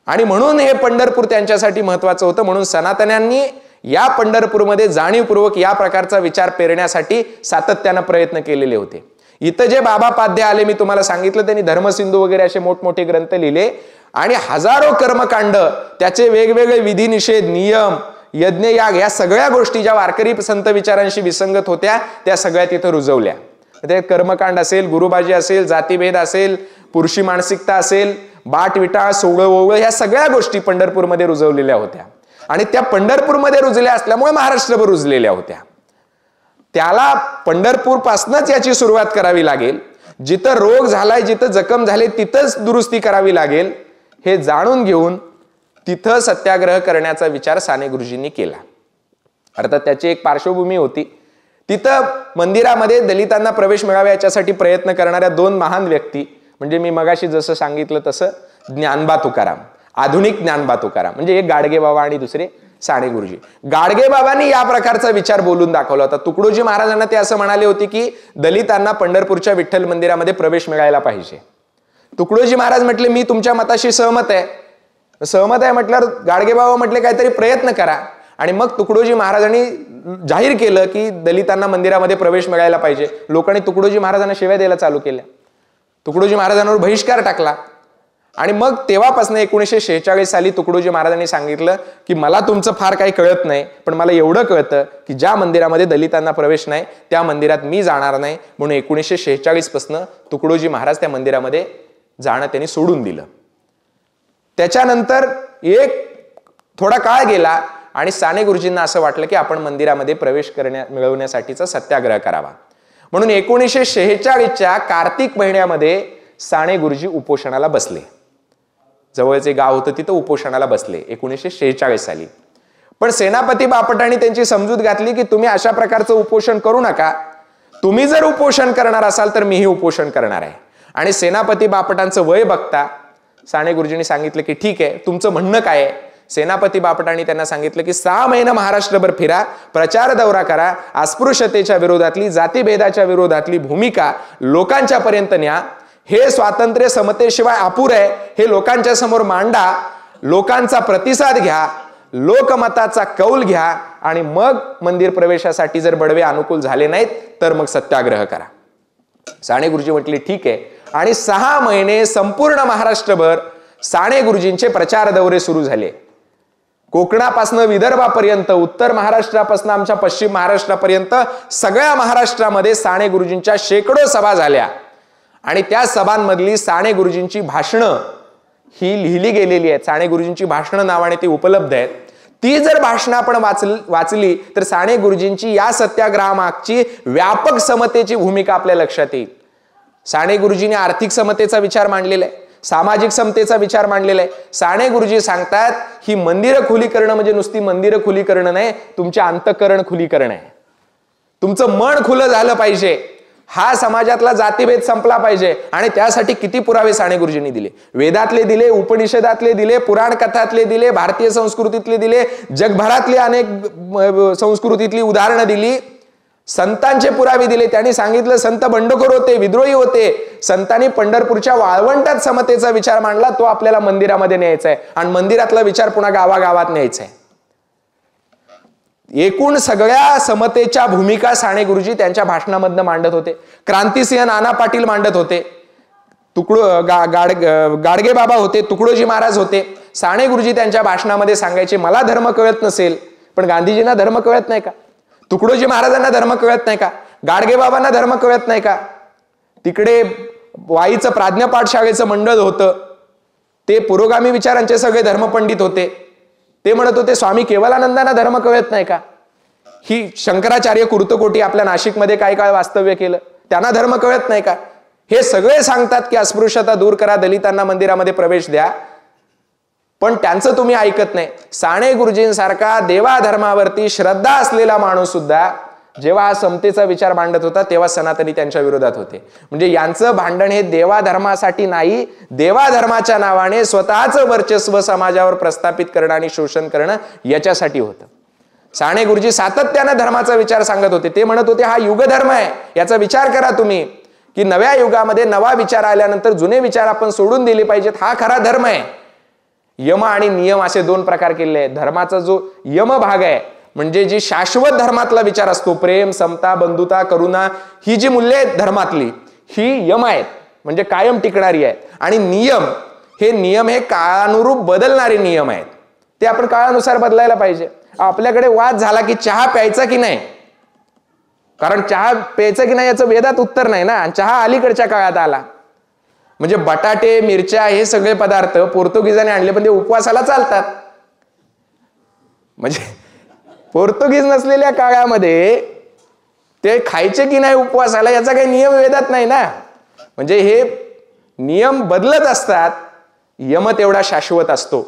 आणि म्हणून हे पंढरपूर त्यांच्यासाठी महत्वाचं होतं. म्हणून सनातन्यांनी या पंढरपूरमध्ये जाणीवपूर्वक या प्रकारचा विचार पेरण्यासाठी सातत्यानं प्रयत्न केलेले होते. इथं जे बाबा पाध्ये आले मी तुम्हाला सांगितलं, त्यांनी धर्मसिंधू वगैरे असे मोठमोठे ग्रंथ लिहिले आणि हजारो कर्मकांड, त्याचे वेगवेगळे विधी निषेध, नियम, यज्ञ, याग या सगळ्या गोष्टी ज्या वारकरी संत विचारांशी विसंगत होत्या त्या सगळ्या तिथं रुजवल्या. ते कर्मकांड असेल, गुरुबाजी असेल, जातीभेद असेल, पुरुषी मानसिकता असेल, बाटविटा, सोवळं ओवळं, ह्या सगळ्या गोष्टी पंढरपूरमध्ये रुजवलेल्या होत्या आणि त्या पंढरपूरमध्ये रुजल्या असल्यामुळे महाराष्ट्रभर रुजलेल्या होत्या. त्याला पंढरपूर पासूनच याची सुरुवात करावी लागेल. जिथं रोग झालाय, जिथं जखम झाले तिथंच दुरुस्ती करावी लागेल हे जाणून घेऊन तिथं सत्याग्रह करण्याचा विचार साने गुरुजींनी केला. अर्थात त्याची एक पार्श्वभूमी होती. तिथं मंदिरामध्ये दलितांना प्रवेश मिळावा याच्यासाठी प्रयत्न करणाऱ्या दोन महान व्यक्ती म्हणजे मी मगाशी जसं सांगितलं तसं ज्ञानबा तुकाराम, आधुनिक ज्ञानबा तुकाराम, म्हणजे एक गाडगे बाबा आणि दुसरे साने गुरुजी. गाडगे बाबांनी या प्रकारचा विचार बोलून दाखवला होता. तुकडोजी महाराजांना ते असं म्हणाले होते की दलितांना पंढरपूरच्या विठ्ठल मंदिरामध्ये प्रवेश मिळायला पाहिजे. तुकडोजी महाराज म्हटले मी तुमच्या मताशी सहमत आहे. सहमत आहे म्हटल्यावर गाडगे बाबा म्हटले काहीतरी प्रयत्न करा आणि मग तुकडोजी महाराजांनी जाहीर केलं की दलितांना मंदिरामध्ये प्रवेश मिळायला पाहिजे. लोकांनी तुकडोजी महाराजांना शिव्या द्यायला चालू केल्या, तुकडोजी महाराजांवर बहिष्कार टाकला आणि मग तेव्हापासून 1946 साली तुकडोजी महाराजांनी सांगितलं की मला तुमचं फार काही कळत नाही, पण मला एवढं कळतं की ज्या मंदिरामध्ये दलितांना प्रवेश नाही त्या मंदिरात मी जाणार नाही. म्हणून 1946 पासून तुकडोजी महाराज त्या मंदिरामध्ये जाणं त्यांनी सोडून दिलं. त्याच्यानंतर एक थोडा काळ गेला आणि साने गुरुजींना असं वाटलं की आपण मंदिरामध्ये प्रवेश मिळवण्यासाठीचा सत्याग्रह करावा. म्हणून 1946च्या कार्तिक महिन्यामध्ये साने गुरुजी उपोषणाला बसले. जवळचे गाव होतं तिथं उपोषणाला बसले 1946 साली. पण सेनापती बापटांनी त्यांची समजूत घातली की तुम्ही अशा प्रकारचं उपोषण करू नका, तुम्ही जर उपोषण करणार असाल तर मीही उपोषण करणार आहे. आणि सेनापती बापटांचं वय बघता साने गुरुजींनी सांगितलं की ठीक आहे, तुमचं म्हणणं काय आहे. सेनापती बापटांनी त्यांना सांगितलं की 6 महिने महाराष्ट्रभर फिरा, प्रचार दौरा करा, अस्पृश्यतेच्या विरोधातली, जातीभेदाच्या विरोधातली भूमिका लोकांच्या पर्यंत न्या. हे स्वातंत्र्य समतेशिवाय अपुर आहे हे लोकांच्या समोर मांडा, लोकांचा प्रतिसाद घ्या, लोकमताचा कौल घ्या आणि मग मंदिर प्रवेशासाठी जर बडवे अनुकूल झाले नाहीत तर मग सत्याग्रह करा. साने गुरुजी म्हटले ठीक आहे आणि 6 महिने संपूर्ण महाराष्ट्रभर साने गुरुजींचे प्रचार दौरे सुरू झाले. कोकणापासून विदर्भापर्यंत, उत्तर महाराष्ट्रापासून आमच्या पश्चिम महाराष्ट्रापर्यंत सगळ्या महाराष्ट्रामध्ये साने गुरुजींच्या शेकडो सभा झाल्या आणि त्या सभांमधली साने गुरुजींची भाषणं ही लिहिली गेलेली आहेत. साने गुरुजींची भाषणं नावाने ती उपलब्ध आहेत. ती जर भाषणं आपण वाचली तर साने गुरुजींची या सत्याग्रहामागची व्यापक समतेची भूमिका आपल्या लक्षात येईल. साने गुरुजींनी आर्थिक समतेचा विचार मांडलेला आहे, सामाजिक समतेचा विचार मांडलेला आहे. साने गुरुजी सांगतात ही मंदिरं खुली करणं म्हणजे नुसती मंदिरं खुली करणं नाही, तुमचे अंतःकरण खुली करणं आहे. तुमचं मन खुलं झालं पाहिजे, हा समाजातला जातीभेद संपला पाहिजे. आणि त्यासाठी किती पुरावे साने गुरुजींनी दिले. वेदातले दिले, उपनिषदातले दिले, पुराण कथातले दिले, भारतीय संस्कृतीतले दिले, जगभरातली अनेक संस्कृतीतली उदाहरणं दिली, संतांचे पुरावे दिले. त्यांनी सांगितलं संत बंडखोर होते, विद्रोही होते. संतांनी पंढरपूरच्या वाळवंटात समतेचा विचार मांडला, तो आपल्याला मंदिरामध्ये न्यायचा आहे आणि मंदिरातला विचार पुन्हा गावागावात न्यायचा आहे. एकूण सगळ्या समतेच्या भूमिका साने गुरुजी त्यांच्या भाषणामधनं मांडत होते. क्रांतिसिंह नाना पाटील मांडत होते, गाडगे बाबा होते, तुकडोजी महाराज होते. साने गुरुजी त्यांच्या भाषणामध्ये सांगायचे मला धर्म कळत नसेल पण गांधीजींना धर्म कळत नाही का, तुकडोजी महाराजांना धर्म कळत नाही का, गाडगे बाबांना धर्म कळत नाही का. तिकडे वाईचं प्राज्ञ पाठशाळेचं मंडळ होतं, ते पुरोगामी विचारांचे सगळे धर्मपंडित होते. ते म्हणत होते स्वामी केवलानंदांना धर्म कळत नाही का. ही शंकराचार्य कुर्तकोटी आपल्या नाशिकमध्ये काही काळ वास्तव्य केलं, त्यांना धर्म कळत नाही का. हे सगळे सांगतात की अस्पृश्यता दूर करा, दलितांना मंदिरामध्ये प्रवेश द्या, पण त्यांचं तुम्ही ऐकत नाही. साने गुरुजींसारखा देवाधर्मावरती श्रद्धा असलेला माणूस सुद्धा जेव्हा समतेचा विचार मांडत होता तेव्हा सनातनी त्यांच्या विरोधात होते. म्हणजे यांचं भांडण हे देवाधर्मासाठी नाही, देवाधर्माच्या नावाने स्वतःचं वर्चस्व समाजावर प्रस्थापित करणं आणि शोषण करणं याच्यासाठी होतं. साने गुरुजी सातत्यानं धर्माचा विचार सांगत होते. ते म्हणत होते हा युगधर्म आहे, याचा विचार करा तुम्ही, की नव्या युगामध्ये नवा विचार आल्यानंतर जुने विचार आपण सोडून दिले पाहिजेत, हा खरा धर्म आहे. यम आणि नियम असे दोन प्रकार केले आहेत. धर्माचा जो यम भाग आहे म्हणजे जी शाश्वत धर्मातला विचार असतो, प्रेम, समता, बंधुता, करुणा, ही जी मूल्ये आहेत धर्मातली, ही यम आहेत म्हणजे कायम टिकणारी आहेत. आणि नियम हे काळानुरूप बदलणारे नियम आहेत, ते आपण काळानुसार बदलायला पाहिजे. आपल्याकडे वाद झाला की चहा प्यायचा की नाही, कारण चहा प्यायचा की नाही याचं वेदात उत्तर नाही ना. चहा अलीकडच्या काळात आला. म्हणजे बटाटे, मिरच्या हे सगळे पदार्थ पोर्तुगीजाने आणले, पण ते उपवासाला चालतात. म्हणजे पोर्तुगीज नसलेल्या काळामध्ये ते खायचे की नाही उपवासाला याचा काही नियम वेदात नाही ना. म्हणजे हे नियम बदलत असतात, यम तेवढा शाश्वत असतो.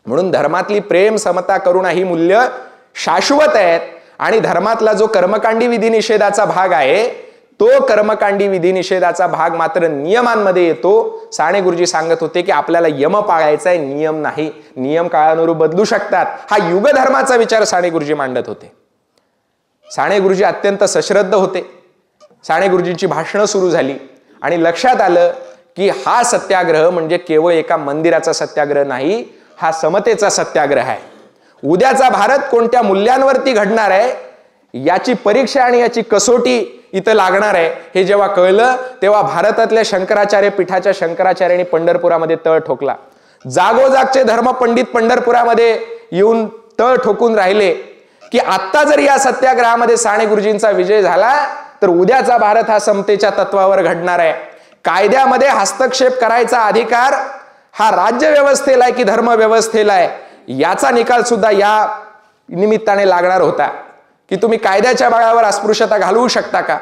म्हणून धर्मातली प्रेम, समता, करुणा ही मूल्य शाश्वत आहेत. आणि धर्मातला जो कर्मकांडी विधी निषेधाचा भाग आहे, तो कर्मकांडी विधी निषेधाचा भाग मात्र नियमांमध्ये येतो. साने गुरुजी सांगत होते की आपल्याला यम पाळायचा आहे, नियम नाही. नियम काळानुरूप बदलू शकतात. हा युगधर्माचा विचार साने गुरुजी मांडत होते. साने गुरुजी अत्यंत सश्रद्ध होते. साने गुरुजींची भाषणं सुरू झाली आणि लक्षात आलं की हा सत्याग्रह म्हणजे केवळ एका मंदिराचा सत्याग्रह नाही, हा समतेचा सत्याग्रह आहे. उद्याचा भारत कोणत्या मूल्यांवरती घडणार आहे याची परीक्षा आणि याची कसोटी इथं लागणार आहे. हे जेव्हा कळलं तेव्हा भारतातल्या शंकराचार्य पीठाच्या शंकराचार्यांनी पंढरपुरामध्ये तळ ठोकला. जागोजागचे धर्मपंडित पंढरपुरामध्ये येऊन तळ ठोकून राहिले की आत्ता जर या सत्याग्रहामध्ये साने गुरुजींचा विजय झाला तर उद्याचा भारत हा समतेच्या तत्वावर घडणार आहे. कायद्यामध्ये हस्तक्षेप करायचा अधिकार हा राज्य व्यवस्थेला आहे की धर्म व्यवस्थेला आहे, याचा निकाल सुद्धा या निमित्ताने लागणार होता की तुम्ही कायद्याच्या बळावर अस्पृश्यता घालवू शकता का.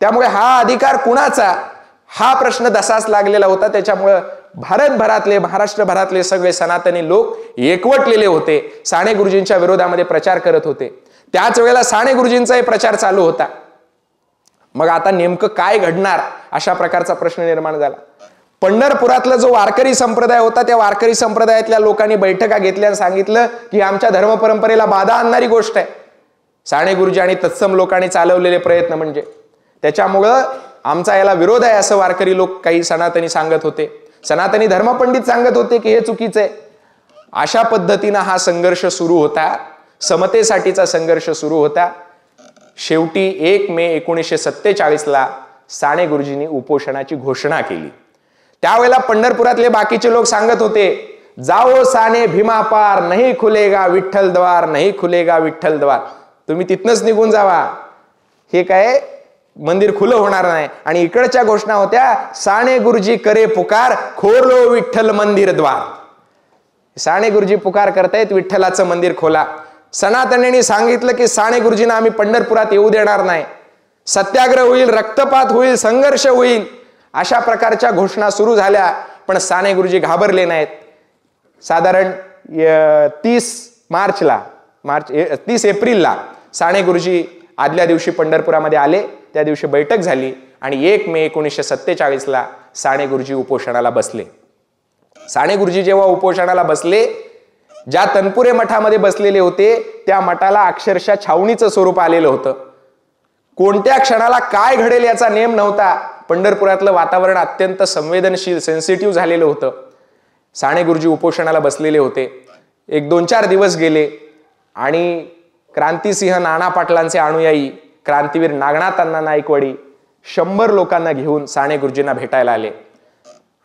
त्यामुळे हा अधिकार कुणाचा, हा प्रश्न तसाच लागलेला होता. त्याच्यामुळे भारतभरातले, महाराष्ट्रभरातले सगळे सनातनी लोक एकवटलेले होते, साने गुरुजींच्या विरोधामध्ये प्रचार करत होते. त्याच वेळेला साने गुरुजींचाही प्रचार चालू होता. मग आता नेमकं काय घडणार अशा प्रकारचा प्रश्न निर्माण झाला. पंढरपुरातला जो वारकरी संप्रदाय होता, त्या वारकरी संप्रदायातल्या लोकांनी बैठका घेतल्या आणि सांगितलं की आमच्या धर्म परंपरेला बाधा आणणारी गोष्ट आहे. साने गुरुजी आणि तत्सम लोकांनी चालवलेले प्रयत्न म्हणजे त्याच्यामुळं आमचा याला विरोध आहे असं वारकरी लोक, काही सनातनी सांगत होते. सनातनी धर्मपंडित सांगत होते की हे चुकीचं आहे. अशा पद्धतीनं हा संघर्ष सुरू होता, समतेसाठीचा संघर्ष सुरू होता. शेवटी 1 मे 1947 साने गुरुजींनी उपोषणाची घोषणा केली. त्यावेळेला पंढरपुरातले बाकीचे लोक सांगत होते, जाओ साने भीमा पार, नाही खुलेगा विठ्ठल द्वार, नाही खुलेगा विठ्ठल द्वार. तुम्ही तिथनच निघून जावा, हे काय मंदिर खुलं होणार नाही. आणि इकडच्या घोषणा होत्या, साने गुरुजी करे पुकार, खोलो विठ्ठल मंदिर द्वार. साने गुरुजी पुकार करतायत, विठ्ठलाचं मंदिर खोला. सनातन्यांनी सांगितलं की साने गुरुजींना आम्ही पंढरपुरात येऊ देणार नाही, सत्याग्रह होईल, रक्तपात होईल, संघर्ष होईल, अशा प्रकारच्या घोषणा सुरू झाल्या. पण साने गुरुजी घाबरले नाहीत. साधारण 30 एप्रिलला साने गुरुजी आदल्या दिवशी पंढरपुरामध्ये आले. त्या दिवशी बैठक झाली आणि 1 मे 1947 साने गुरुजी उपोषणाला बसले. साने गुरुजी जेव्हा उपोषणाला बसले, ज्या तनपुरे मठामध्ये बसलेले होते त्या मठाला अक्षरशः छावणीचं स्वरूप आलेलं होतं. कोणत्या क्षणाला काय घडेल याचा नेम नव्हता. पंढरपुरातलं वातावरण अत्यंत संवेदनशील, सेन्सिटिव्ह झालेलं होतं. साने गुरुजी उपोषणाला बसलेले होते. 1-2-4 दिवस गेले आणि क्रांतिसिंह नाना पाटलांचे अनुयायी क्रांतीवीर नागनाथ अण्णा नाईकवाडी 100 लोकांना घेऊन साने गुरुजींना भेटायला आले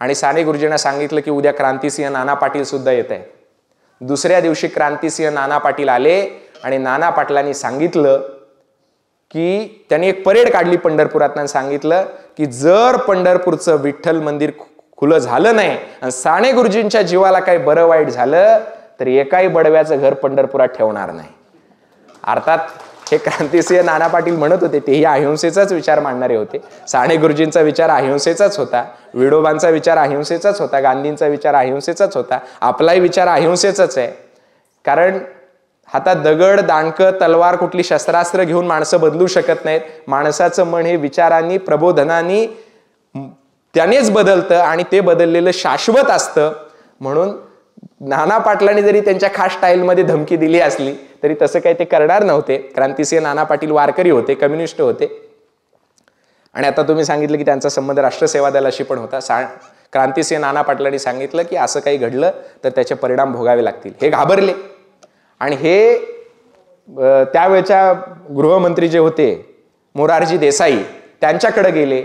आणि साने गुरुजींना सांगितलं की उद्या क्रांतिसिंह नाना पाटील सुद्धा येत आहे. दुसऱ्या दिवशी क्रांतिसिंह नाना पाटील आले आणि नाना पाटलांनी सांगितलं की त्यांनी एक परेड काढली पंढरपुरात आणि सांगितलं की जर पंढरपूरचं विठ्ठल मंदिर खुलं झालं नाही आणि साने गुरुजींच्या जीवाला काही बरं वाईट झालं तर एकाही बडव्याचं घर पंढरपुरात ठेवणार नाही. अर्थात हे क्रांतिसिंह नाना पाटील म्हणत होते तेही अहिंसेचाच विचार मांडणारे होते. साने गुरुजींचा विचार अहिंसेचाच होता, विडोबांचा विचार अहिंसेचाच होता, गांधींचा विचार अहिंसेचाच होता, आपलाही विचार अहिंसेचाच आहे. कारण हातात दगड, दांडकं, तलवार, कुठली शस्त्रास्त्र घेऊन माणसं बदलू शकत नाहीत. माणसाचं मन हे विचारांनी, प्रबोधनांनी त्यानेच बदलतं आणि ते बदललेलं शाश्वत असतं. म्हणून नाना पाटलांनी जरी त्यांच्या खास स्टाईलमध्ये धमकी दिली असली तरी तसं काही ते करणार नव्हते. क्रांतिसिंह नाना पाटील वारकरी होते, कम्युनिस्ट होते. आणि आता तुम्ही सांगितलं की त्यांचा संबंध राष्ट्रसेवा दलाशी पण होता. क्रांतिसिंह नाना पाटलांनी सांगितलं की असं काही घडलं तर त्याचे परिणाम भोगावे लागतील. हे घाबरले आणि हे त्यावेळच्या गृहमंत्री जे होते मोरारजी देसाई त्यांच्याकडे गेले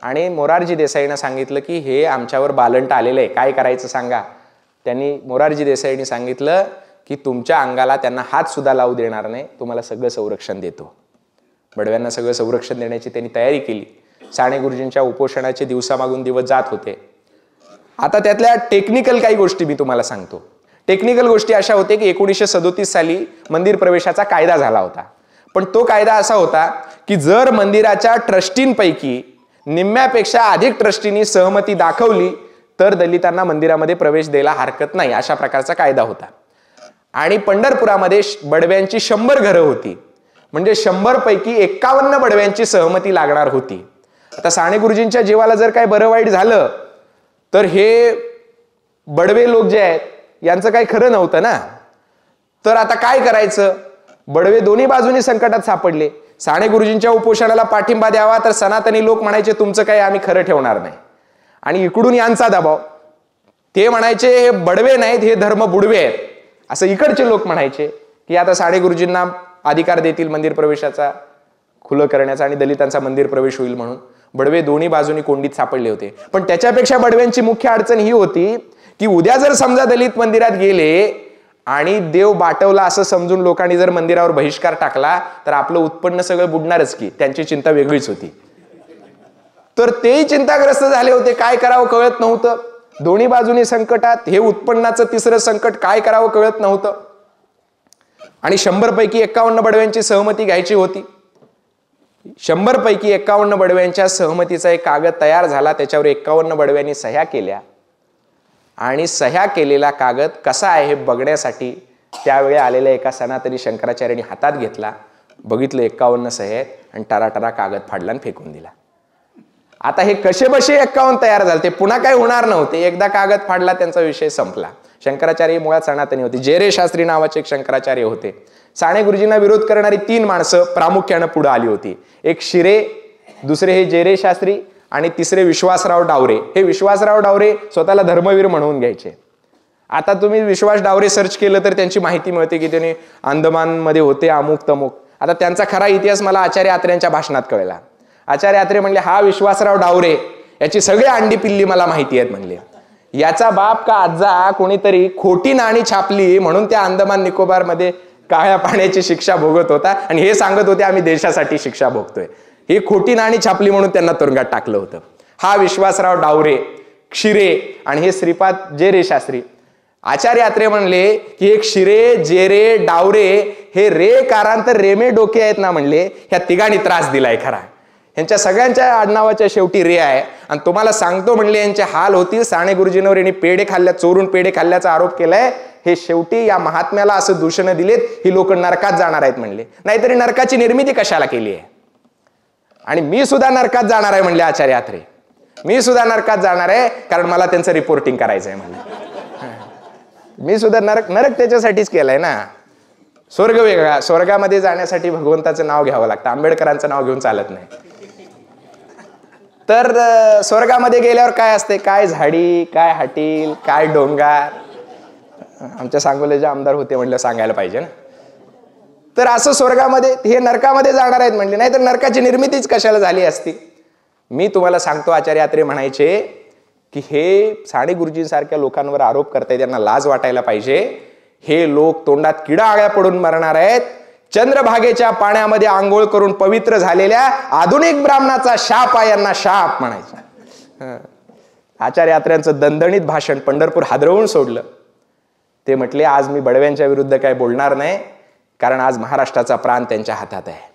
आणि मोरारजी देसाईंना सांगितलं की हे आमच्यावर बालंट आलेलं आहे, काय करायचं सांगा. त्यांनी मोरारजी देसाईंनी सांगितलं की तुमच्या अंगाला त्यांना हात सुद्धा लावू देणार नाही, तुम्हाला सगळं संरक्षण देतो. बडव्यांना सगळं संरक्षण देण्याची त्यांनी तयारी केली. साने गुरुजींच्या उपोषणाचे दिवसामागून दिवस जात होते. आता त्यातल्या टेक्निकल काही गोष्टी मी तुम्हाला सांगतो. टेक्निकल गोष्टी अशा होत्या की 1937 साली मंदिर प्रवेशाचा कायदा झाला होता. पण तो कायदा असा होता की जर मंदिराच्या ट्रस्टींपैकी निम्म्यापेक्षा अधिक ट्रस्टींनी सहमती दाखवली तर दलितांना मंदिरामध्ये प्रवेश द्यायला हरकत नाही, अशा प्रकारचा कायदा होता. आणि पंढरपुरामध्ये बडव्यांची 100 घरं होती, म्हणजे 100 पैकी 51 बडव्यांची सहमती लागणार होती. आता साने गुरुजींच्या जीवाला जर काय बरं वाईट झालं तर हे बडवे लोक जे आहेत यांचं काही खरं नव्हतं ना. तर आता काय करायचं. बडवे दोन्ही बाजूनी संकटात सापडले. साने गुरुजींच्या उपोषणाला पाठिंबा द्यावा तर सनातनी लोक म्हणायचे तुमचं काही आम्ही खरं ठेवणार नाही. आणि इकडून यांचा दबाव, ते म्हणायचे हे बडवे नाहीत, हे धर्म बुडवे आहेत, असं इकडचे लोक म्हणायचे की आता साने गुरुजींना अधिकार देतील मंदिर प्रवेशाचा खुलं करण्याचा आणि दलितांचा मंदिर प्रवेश होईल म्हणून. बडवे दोन्ही बाजूनी कोंडीत सापडले होते. पण त्याच्यापेक्षा बडव्यांची मुख्य अडचण ही होती की उद्या जर समजा दलित मंदिरात गेले आणि देव बाटवला असं समजून लोकांनी जर मंदिरावर बहिष्कार टाकला तर आपलं उत्पन्न सगळं बुडणारच की. त्यांची चिंता वेगळीच होती. तर तेही चिंताग्रस्त झाले होते, काय करावं कळत नव्हतं. दोन्ही बाजूनी संकटात, हे उत्पन्नाचं तिसरं संकट, काय करावं कळत नव्हतं. आणि 100 पैकी 51 बडव्यांची सहमती घ्यायची होती. 100 पैकी 51 बडव्यांच्या सहमतीचा एक कागद तयार झाला. त्याच्यावर 51 बडव्यांनी सह्या केल्या आणि सह्या केलेला कागद कसा आहे हे बघण्यासाठी त्यावेळी आलेल्या एका सनातनी शंकराचार्यांनी हातात घेतला. बघितलं 51 सह्या आहेत आणि टराटरा कागद फाडला आणि फेकून दिला. आता हे कसे बसे 51 तयार झाले, ते पुन्हा काय होणार नव्हते. एकदा कागद फाडला त्यांचा विषय संपला. शंकराचार्य मुळात सनातनी होते. जेरे शास्त्री नावाचे एक शंकराचार्य होते. साने गुरुजींना विरोध करणारी 3 माणसं प्रामुख्यानं पुढे आली होती. एक शिरे, दुसरे हे जेरे शास्त्री आणि तिसरे विश्वासराव डावरे. हे विश्वासराव डावरे स्वतःला धर्मवीर म्हणवून घ्यायचे. आता तुम्ही विश्वास डावरे सर्च केलं तर त्यांची माहिती मिळते की त्यांनी अंदमानमध्ये होते, अमुक तमुक. आता त्यांचा खरा इतिहास मला आचार्य आत्रेयांच्या भाषणात कळला. आचार्य आत्रे म्हणले हा विश्वासराव डावरे, याची सगळी अंडी पिल्ली मला माहिती आहेत म्हणले. याचा बाप का आजा कोणीतरी खोटी नाणी छापली म्हणून त्या अंदमान निकोबार मध्ये काळ्या पाण्याची शिक्षा भोगत होता आणि हे सांगत होते आम्ही देशासाठी शिक्षा भोगतोय. ही खोटी नाणी छापली म्हणून त्यांना तुरुंगात टाकलं होतं. हा विश्वासराव डावरे, शिरे आणि हे श्रीपाद जेरे शास्त्री. आचार्य आत्रे म्हणले की एक शिरे, जेरे, डावरे हे रे कारांतर रेमे डोके आहेत ना म्हणले, ह्या तिघांनी त्रास दिलाय खरा. यांच्या सगळ्यांच्या आडनावाच्या शेवटी रे आहे. आणि तुम्हाला सांगतो म्हणले यांचे हाल होतील. साने गुरुजींवर यांनी पेढे खाल्ल्या, चोरून पेढे खाल्ल्याचा आरोप केलाय. हे शेवटी या महात्म्याला असं दूषण दिलेत, ही लोक नरकात जाणार आहेत म्हणले. नाहीतरी नरकाची निर्मिती कशाला केली आहे. आणि मी सुद्धा नरकात जाणार आहे म्हणले आचार्य आत्रे. मी सुद्धा नरकात जाणार आहे कारण मला त्यांचं रिपोर्टिंग करायचं आहे म्हणले. मी सुद्धा नरक त्याच्यासाठीच केलंय ना. स्वर्ग वेगळा, स्वर्गामध्ये जाण्यासाठी भगवंताचं नाव घ्यावं लागतं, आंबेडकरांचं नाव घेऊन चालत नाही. तर स्वर्गामध्ये गेल्यावर काय असते, काय झाडी, काय हाटील, काय डोंगर. आमच्या सांगोल्याचे आमदार होते म्हणलं सांगायला पाहिजे ना. तर असं स्वर्गामध्ये, हे नरकामध्ये जाणार आहेत म्हणले. नाही तर नरकाची निर्मितीच कशाला झाली असती. मी तुम्हाला सांगतो आचार्य आत्रे म्हणायचे की हे साने गुरुजींसारख्या लोकांवर आरोप करतायत, त्यांना लाज वाटायला पाहिजे. हे लोक तोंडात किडा आळ्या पडून मरणार आहेत. चंद्रभागेच्या पाण्यामध्ये आंघोळ करून पवित्र झालेल्या आधुनिक ब्राह्मणाचा शाप आहे, यांना शाप म्हणायचा. आचार्य आत्र्यांचं दणदणीत भाषण पंढरपूर हादरवून सोडलं. ते म्हटले आज मी बडव्यांच्या विरुद्ध काय बोलणार नाही, कारण आज महाराष्ट्राचा प्राण त्यांच्या हातात आहे.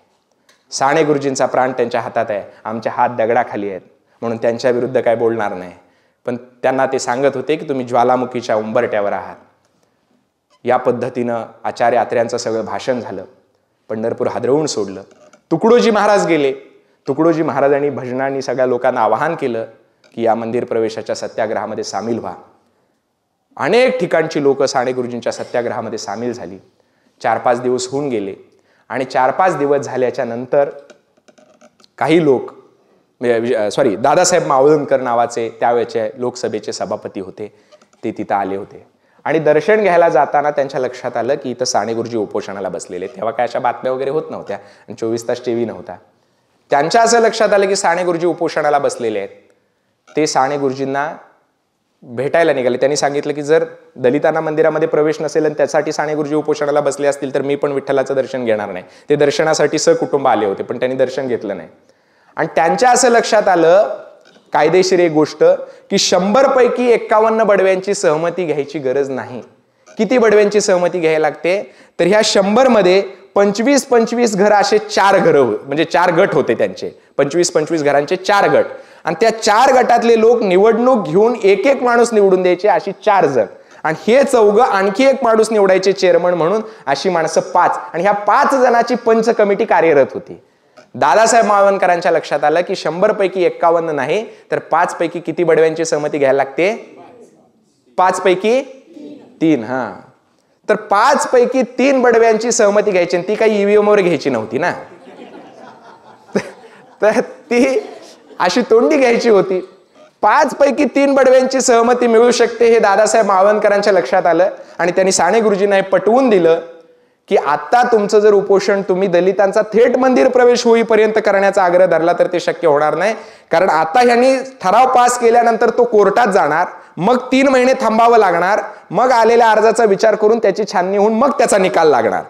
साने गुरुजींचा प्राण त्यांच्या हातात आहे. आमचे हात दगडाखाली आहेत म्हणून त्यांच्या विरुद्ध काय बोलणार नाही. पण त्यांना ते सांगत होते की तुम्ही ज्वालामुखीच्या उंबरट्यावर आहात. या पद्धतीनं आचार्य आत्र्यांचं सगळं भाषण झालं. पंढरपूर हादरवून सोडलं. तुकडोजी महाराज गेले. तुकडोजी महाराजांनी भजनांनी सगळ्या लोकांना आवाहन केलं की या मंदिर प्रवेशाच्या सत्याग्रहामध्ये सामील व्हा. अनेक ठिकाणची लोक साने गुरुजींच्या सत्याग्रहामध्ये सामील झाली. 4-5 दिवस होऊन गेले आणि 4-5 दिवस झाल्याच्या नंतर काही लोक दादासाहेब मावळणकर नावाचे त्यावेळेचे लोकसभेचे सभापती होते, ते तिथं आले होते आणि दर्शन घ्यायला जाताना त्यांच्या लक्षात आलं की इथं साने गुरुजी उपोषणाला बसलेले. तेव्हा काय अशा बातम्या वगैरे होत नव्हत्या आणि 24 तास टीव्ही नव्हता. त्यांच्या असं लक्षात आलं की साने गुरुजी उपोषणाला बसलेले आहेत. ते साने गुरुजींना भेटायला निघाले. त्यांनी सांगितलं की जर दलितांना मंदिरामध्ये प्रवेश नसेल आणि त्यासाठी साने गुरुजी उपोषणाला बसले असतील तर मी पण विठ्ठलाचं दर्शन घेणार नाही. ते दर्शनासाठी सहकुटुंब आले होते पण त्यांनी दर्शन घेतलं नाही. आणि त्यांच्या असं लक्षात आलं कायदेशीर एक गोष्ट की 100 पैकी 51 बडव्यांची सहमती घ्यायची गरज नाही. किती बडव्यांची सहमती घ्यायला लागते तर ह्या 100 मध्ये 25-25 घर असे 4 घरं म्हणजे 4 गट होते त्यांचे. 25-25 घरांचे 4 गट आणि त्या 4 गटातले लोक निवडणूक घेऊन एक माणूस निवडून द्यायचे अशी 4 जण आणि हे चौघं आणखी एक माणूस निवडायचे चेअरमन म्हणून अशी माणसं 5 आणि ह्या 5 जणांची पंच कमिटी कार्यरत होती. दादासाहेब मावळणकरांच्या लक्षात आलं की 100 पैकी 51 नाही तर 5 पैकी किती बडव्यांची सहमती घ्यायला लागते? 5 पैकी 3. हा तर 5 पैकी 3 बडव्यांची सहमती घ्यायची. ती काही ईव्हीएम वर घ्यायची नव्हती ना, तर ती अशी तोंडी घ्यायची होती. 5 पैकी 3 बडव्यांची सहमती मिळू शकते हे दादासाहेब मावळणकरांच्या लक्षात आलं आणि त्यांनी साने गुरुजींना हे पटवून दिलं की आता तुमचं जर उपोषण तुम्ही दलितांचा थेट मंदिर प्रवेश होईपर्यंत करण्याचा आग्रह धरला तर ते शक्य होणार नाही. कारण आता ह्यांनी ठराव पास केल्यानंतर तो कोर्टात जाणार, मग 3 महिने थांबावं लागणार, मग आलेल्या अर्जाचा विचार करून त्याची छाननी होऊन मग त्याचा निकाल लागणार.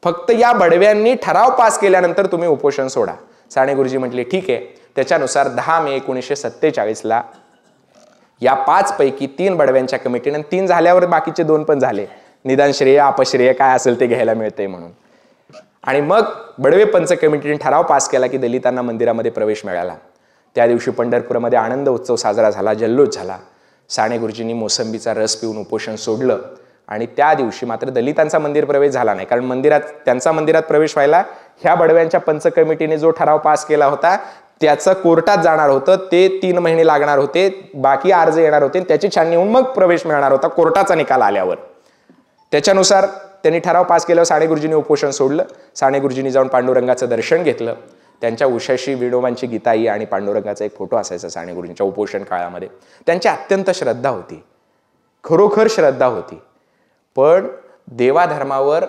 फक्त या बडव्यांनी ठराव पास केल्यानंतर तुम्ही उपोषण सोडा. साने गुरुजी म्हटले ठीक आहे. त्याच्यानुसार 10 मे 1947 या 5 पैकी 3 बडव्यांच्या कमिटीने 3 झाल्यावर बाकीचे 2 पण झाले. निदान श्रेय अपश्रेय काय असेल ते घ्यायला मिळते म्हणून. आणि मग बडवे पंच कमिटीने ठराव पास केला की दलितांना मंदिरामध्ये प्रवेश मिळाला. त्या दिवशी पंढरपूरमध्ये आनंद उत्सव साजरा झाला, जल्लोष झाला. साने गुरुजींनी मोसंबीचा रस पिऊन उपोषण सोडलं आणि त्या दिवशी मात्र दलितांचा मंदिर प्रवेश झाला नाही. कारण त्यांचा मंदिरात प्रवेश व्हायला ह्या बडव्यांच्या पंच कमिटीने जो ठराव पास केला होता त्याचं कोर्टात जाणार होतं, ते 3 महिने लागणार होते, बाकी अर्ज येणार होते, त्याची छाननी होऊन मग प्रवेश मिळणार होता कोर्टाचा निकाल आल्यावर. त्याच्यानुसार त्यांनी ठराव पास केल्यावर साने गुरुजींनी उपोषण सोडलं. साने गुरुजींनी जाऊन पांडुरंगाचं दर्शन घेतलं. त्यांच्या उशाशी विडोबांची गीताई आणि पांडुरंगाचा एक फोटो असायचा साने गुरुजींच्या उपोषण काळामध्ये. त्यांची अत्यंत श्रद्धा होती, खरोखर श्रद्धा होती. पण देवाधर्मावर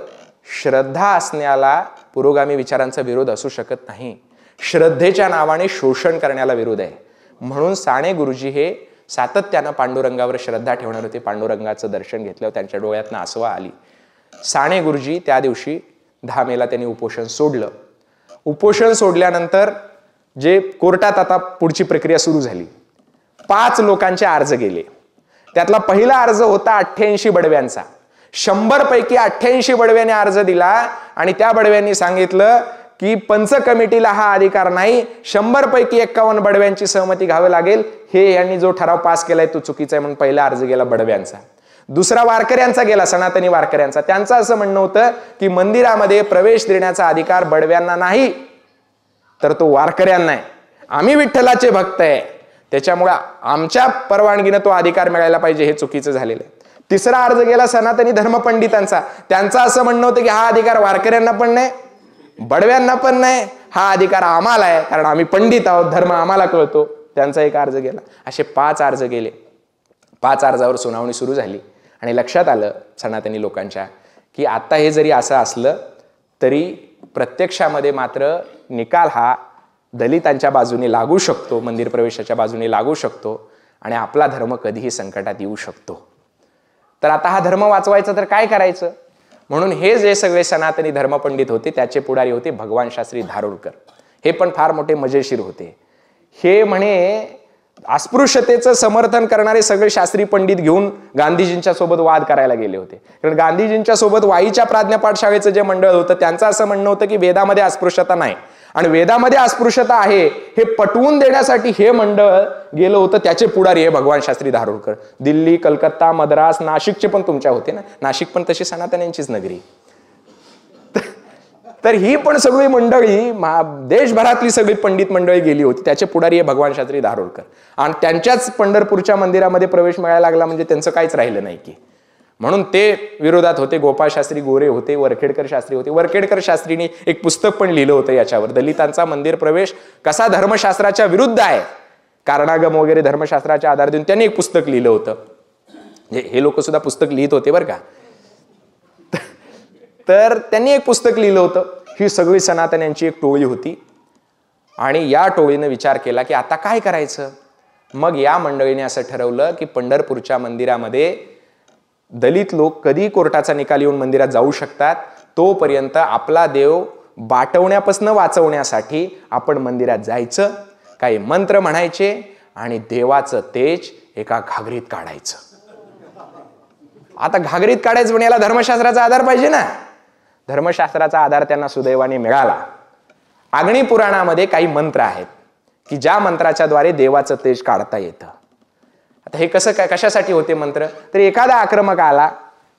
श्रद्धा असण्याला पुरोगामी विचारांचा विरोध असू शकत नाही. श्रद्धेच्या नावाने शोषण करण्याला विरोध आहे. म्हणून साने गुरुजी हे सातत्यानं पांडुरंगावर श्रद्धा ठेवणार होते. पांडुरंगाचं दर्शन घेतल्यावर त्यांच्या डोळ्यातनं आसवा आली. साने गुरुजी त्या दिवशी 10 मेला त्यांनी उपोषण सोडलं. उपोषण सोडल्यानंतर जे कोर्टात आता पुढची प्रक्रिया सुरू झाली. 5 लोकांचे अर्ज गेले. त्यातला पहिला अर्ज होता 88 बडव्यांचा. 100 पैकी 88 बडव्यांनी अर्ज दिला आणि त्या बडव्यांनी सांगितलं की पंच कमिटीला हा अधिकार नाही, 100 पैकी 51 बडव्यांची सहमती घ्यावी लागेल. हे यांनी जो ठराव पास केलाय तो चुकीचा आहे म्हणून पहिला अर्ज गेला बडव्यांचा. दुसरा वारकऱ्यांचा गेला, सनातनी वारकऱ्यांचा. त्यांचं असं म्हणणं होतं की मंदिरामध्ये प्रवेश देण्याचा अधिकार बडव्यांना नाही तर तो वारकऱ्यांना आहे. आम्ही विठ्ठलाचे भक्त आहे, त्याच्यामुळे आमच्या परवानगीने तो अधिकार मिळायला पाहिजे, हे चुकीचं झालेलं आहे. तिसरा अर्ज गेला सनातनी धर्मपंडितांचा. त्यांचं असं म्हणणं होतं की हा अधिकार वारकऱ्यांना पण नाही, बडव्यांना पण नाही, हा अधिकार आम्हाला आहे कारण आम्ही पंडित आहोत, धर्म आम्हाला कळतो. त्यांचा एक अर्ज गेला. असे 5 अर्ज गेले. 5 अर्जावर सुनावणी सुरू झाली आणि लक्षात आलं सनातनी लोकांच्या की आता हे जरी असं असलं तरी प्रत्यक्षामध्ये मात्र निकाल हा दलितांच्या बाजूने लागू शकतो, मंदिर प्रवेशाच्या बाजूने लागू शकतो आणि आपला धर्म कधीही संकटात येऊ शकतो. तर आता हा धर्म वाचवायचा तर काय करायचं? म्हणून हे जे सगळे सनातनी धर्मपंडित होते त्याचे पुढारी होते भगवान शास्त्री धारुरकर. हे पण फार मोठे मजेशीर होते. हे म्हणे अस्पृश्यतेचं समर्थन करणारे सगळे शास्त्री पंडित घेऊन गांधीजींच्या सोबत वाद करायला गेले होते. कारण गांधीजींच्या सोबत वाईच्या प्राज्ञापाठ शाळेचं जे मंडळ होतं त्यांचं असं म्हणणं होतं की वेदामध्ये अस्पृश्यता नाही आणि वेदामध्ये अस्पृश्यता आहे हे पटवून देण्यासाठी हे मंडळ गेलं होतं. त्याचे पुढारी हे भगवान शास्त्री धारुरकर. दिल्ली, कलकत्ता, मद्रास, नाशिकचे पण तुमच्या होते ना. नाशिक पण तशी सनातन्यांचीच नगरी. तर ही पण सगळी मंडळी देशभरातली सगळी पंडित मंडळी गेली होती. त्याचे पुढारी आहे भगवान शास्त्री धारोरकर, आणि त्यांच्याच पंढरपूरच्या मंदिरामध्ये प्रवेश मिळायला लागला म्हणजे त्यांचं काहीच राहिलं नाही की. म्हणून ते विरोधात होते. गोपाळ शास्त्री गोरे होते, वरखेडकर शास्त्री होते. वरखेडकर शास्त्रींनी एक पुस्तक पण लिहिलं होतं याच्यावर, दलितांचा मंदिर प्रवेश कसा धर्मशास्त्राच्या विरुद्ध आहे, कारणागम वगैरे धर्मशास्त्राच्या आधार देऊन त्यांनी एक पुस्तक लिहिलं होतं. हे लोक सुद्धा पुस्तक लिहित होते बरं का. तर त्यांनी एक पुस्तक लिहिलं होतं. ही सगळी सनातन्यांची एक टोळी होती आणि या टोळीने विचार केला की आता काय करायचं. मग या मंडळीने असं ठरवलं की पंढरपूरच्या मंदिरामध्ये दलित लोक कधी कोर्टाचा निकाल येऊन मंदिरात जाऊ शकतात, तोपर्यंत आपला देव बाटवण्यापासून वाचवण्यासाठी आपण मंदिरात जायचं, काही मंत्र म्हणायचे आणि देवाचं तेज एका घागरीत काढायचं. आता घागरीत काढायचं म्हणजे याला धर्मशास्त्राचा आधार पाहिजे ना. धर्मशास्त्राचा आधार त्यांना सुदैवाने मिळाला. अग्नी पुराणामध्ये काही मंत्र आहेत की ज्या मंत्राच्या द्वारे देवाचं तेज काढता येतं. आता हे कसं काय, कशासाठी होते मंत्र, तर एखादा आक्रमक आला,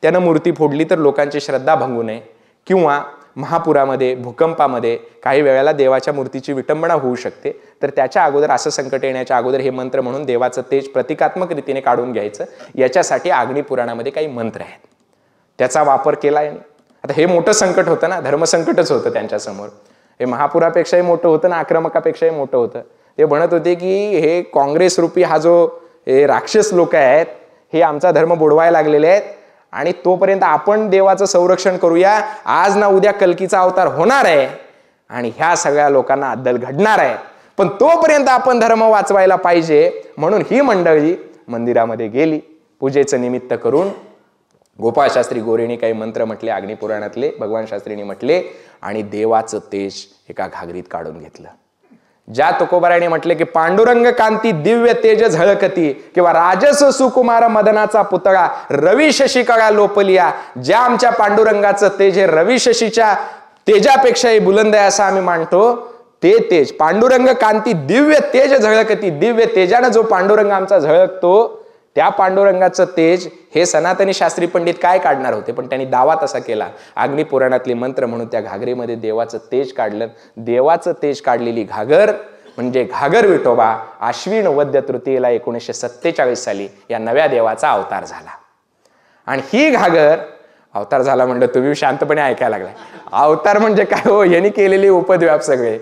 त्यानं मूर्ती फोडली तर लोकांची श्रद्धा भंगू नये, किंवा महापुरामध्ये भूकंपामध्ये काही वेळेला देवाच्या मूर्तीची विटंबना होऊ शकते, तर त्याच्या अगोदर, असं संकट येण्याच्या अगोदर हे मंत्र म्हणून देवाचं तेज प्रतिकात्मक रीतीने काढून घ्यायचं. याच्यासाठी अग्निपुराणामध्ये काही मंत्र आहेत, त्याचा वापर केला. आता हे मोठं संकट होतं ना, धर्मसंकटच होतं त्यांच्यासमोर. हे महापुरापेक्षाही मोठं होतं ना आक्रमकापेक्षाही मोठं होतं. ते म्हणत होते की हे काँग्रेस रूपी हा जो हे राक्षस लोक आहेत हे आमचा धर्म बुडवायला लागलेले आहेत, आणि तोपर्यंत आपण देवाचं संरक्षण करूया. आज ना उद्या कल्कीचा अवतार होणार आहे आणि ह्या सगळ्या लोकांना अद्दल घडणार आहे, पण तोपर्यंत आपण धर्म वाचवायला पाहिजे. म्हणून ही मंडळी मंदिरामध्ये गेली पूजेचं निमित्त करून. गोपाळ शास्त्री गोरेने काही मंत्र म्हटले अग्निपुराणातले, भगवान शास्त्रींनी म्हटले, आणि देवाचं तेज एका घागरीत काढून घेतलं. ज्या तुकोबाराने म्हटले की पांडुरंग कांती दिव्य तेज झळकती, किंवा राजस सुकुमार मदनाचा पुतळा रवी शशिकळा लोपलिया. ज्या आमच्या पांडुरंगाचं तेज हे रवी शशीच्या तेजापेक्षाही बुलंद आहे असं आम्ही मानतो. ते तेज पांडुरंग कांती दिव्य तेज झळकती, दिव्य तेजानं जो पांडुरंग आमचा झळकतो, त्या पांडुरंगाचं तेज हे सनातनी शास्त्री पंडित काय काढणार होते, पण त्यांनी दावा तसा केला. अग्निपुराणातले मंत्र म्हणून त्या घागरीमध्ये देवाचं तेज काढलं. देवाचं तेज काढलेली घागर म्हणजे घागर विठोबा आश्विन वद्य तृतीयेला 1947 साली या नव्या देवाचा अवतार झाला. आणि ही घागर अवतार झाला म्हणलं तुम्ही शांतपणे ऐकायला लागलाय. अवतार म्हणजे काय हो, यांनी केलेले उपद्व्याप सगळे.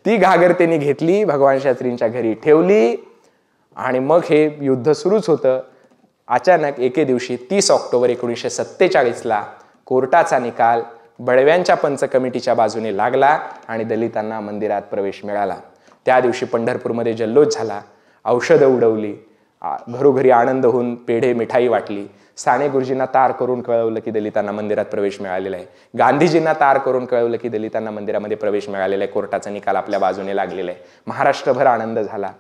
ती घागर त्यांनी घेतली, भगवान शास्त्रींच्या घरी ठेवली, आणि मग हे युद्ध सुरूच होतं. अचानक एके दिवशी 30 ऑक्टोबर 1947 कोर्टाचा निकाल बळव्यांच्या पंच कमिटीच्या बाजूने लागला आणि दलितांना मंदिरात प्रवेश मिळाला. त्या दिवशी पंढरपूरमध्ये जल्लोष झाला, औषधं उडवली, घरोघरी आनंद होऊन पेढे मिठाई वाटली. साने गुरुजींना तार करून कळवलं की दलितांना मंदिरात प्रवेश मिळालेला आहे. गांधीजींना तार करून कळवलं की दलितांना मंदिरामध्ये प्रवेश मिळालेला आहे. कोर्टाचा निकाल आपल्या बाजूने लागलेला आहे. महाराष्ट्रभर आनंद झाला,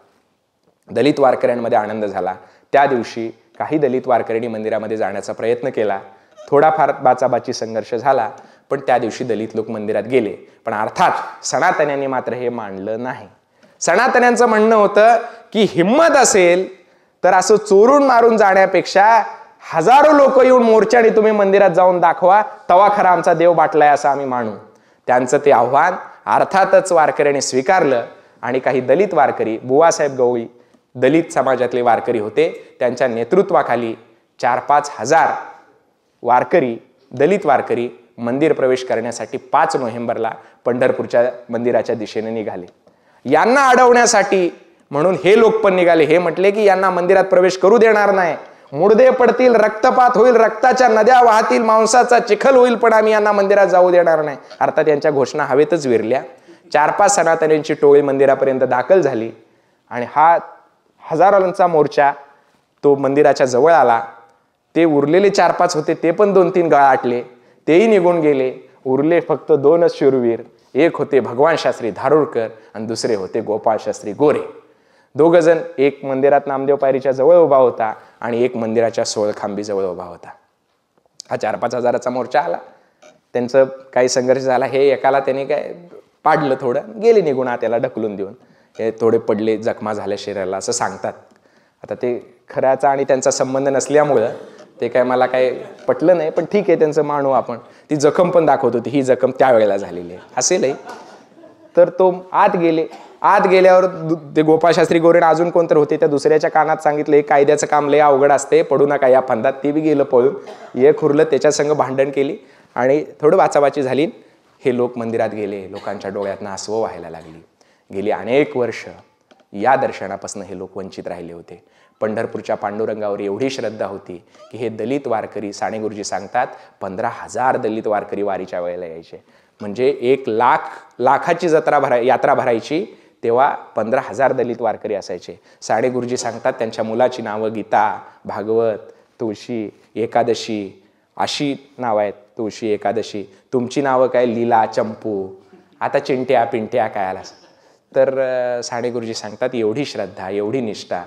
दलित वारकऱ्यांमध्ये आनंद झाला. त्या दिवशी काही दलित वारकऱ्यांनी मंदिरामध्ये जाण्याचा प्रयत्न केला. थोडाफार बाचाबाची संघर्ष झाला, पण त्या दिवशी दलित लोक मंदिरात गेले. पण अर्थात सनातन्यांनी मात्र हे मानलं नाही. सनातन्यांचं म्हणणं होतं की हिम्मत असेल तर असं चोरून मारून जाण्यापेक्षा हजारो लोक येऊन मोर्चाने तुम्ही मंदिरात जाऊन दाखवा, तवा खरा आमचा देव बाटलाय असं आम्ही मानू. त्यांचं ते आव्हान अर्थातच वारकऱ्यांनी स्वीकारलं. आणि काही दलित वारकरी, बुवासाहेब गवळी दलित समाजातले वारकरी होते, त्यांच्या नेतृत्वाखाली 4-5 हजार वारकरी, दलित वारकरी मंदिर प्रवेश करण्यासाठी 5 नोव्हेंबरला पंढरपूरच्या मंदिराच्या दिशेने निघाले. यांना अडवण्यासाठी म्हणून हे लोक पण निघाले. हे म्हटले की यांना मंदिरात प्रवेश करू देणार नाही, मुडदे पडतील, रक्तपात होईल, रक्ताच्या नद्या वाहतील, मांसाचा चिखल होईल, पण आम्ही यांना मंदिरात जाऊ देणार नाही. अर्थात यांच्या घोषणा हवेतच विरल्या. 4-5 सनातन्यांची टोळी मंदिरापर्यंत दाखल झाली आणि हा हजारांचा मोर्चा तो मंदिराच्या जवळ आला. ते उरलेले 4-5 होते, ते पण 2-3 गळाटले, तेही निघून गेले. उरले फक्त 2च शूरवीर. एक होते भगवान शास्त्री धारोरकर आणि दुसरे होते गोपाळ शास्त्री गोरे. 2 जण, एक मंदिरात नामदेव पायरीच्या जवळ उभा होता आणि एक मंदिराच्या 16 खांबी जवळ उभा होता. हा 4-5 हजाराचा मोर्चा आला, त्यांचं काही संघर्ष झाला. हे एकाला त्याने काय पाडलं, थोडं गेले निघून, त्याला ढकलून देऊन. हे थोडे पडले, जखमा झाल्या शरीराला असं सांगतात. आता ते खऱ्याचा आणि त्यांचा संबंध नसल्यामुळं ते काय मला काय पटलं नाही, पण ठीक आहे, त्यांचं मानू आपण. ती जखम पण दाखवत होती, ही जखम त्यावेळेला झालेली आहे असेलही. तर तो आत गेले. आत गेल्यावर ते गोपाळशास्त्री गोरे अजून कोणतरी होते, त्या दुसऱ्याच्या कानात सांगितलं, हे कायद्याचं काम लय अवघड असते, पडू नका या फंदात. ते बी गेलं पळून. एक हुरलं, त्याच्या संग भांडण केली आणि थोडं वाचावाची झाली. हे लोक मंदिरात गेले. लोकांच्या डोळ्यातनं आसवं व्हायला लागली. गेली अनेक वर्ष या दर्शनापासून हे लोक वंचित राहिले होते. पंढरपूरच्या पांडुरंगावर एवढी श्रद्धा होती की हे दलित वारकरी, साने गुरुजी सांगतात, 15,000 दलित वारकरी वारीच्या वेळेला यायचे. म्हणजे 1,00,000 लाखाची यात्रा भरायची, तेव्हा 15,000 दलित वारकरी असायचे. साने गुरुजी सांगतात, त्यांच्या मुलाची नावं गीता, भागवत, तुळशी, एकादशी अशी नावं आहेत. तुळशी, एकादशी. तुमची नावं काय? लीला, चंपू, आता चिंट्या पिंट्या काय आला. तर साने गुरुजी सांगतात, एवढी श्रद्धा, एवढी निष्ठा.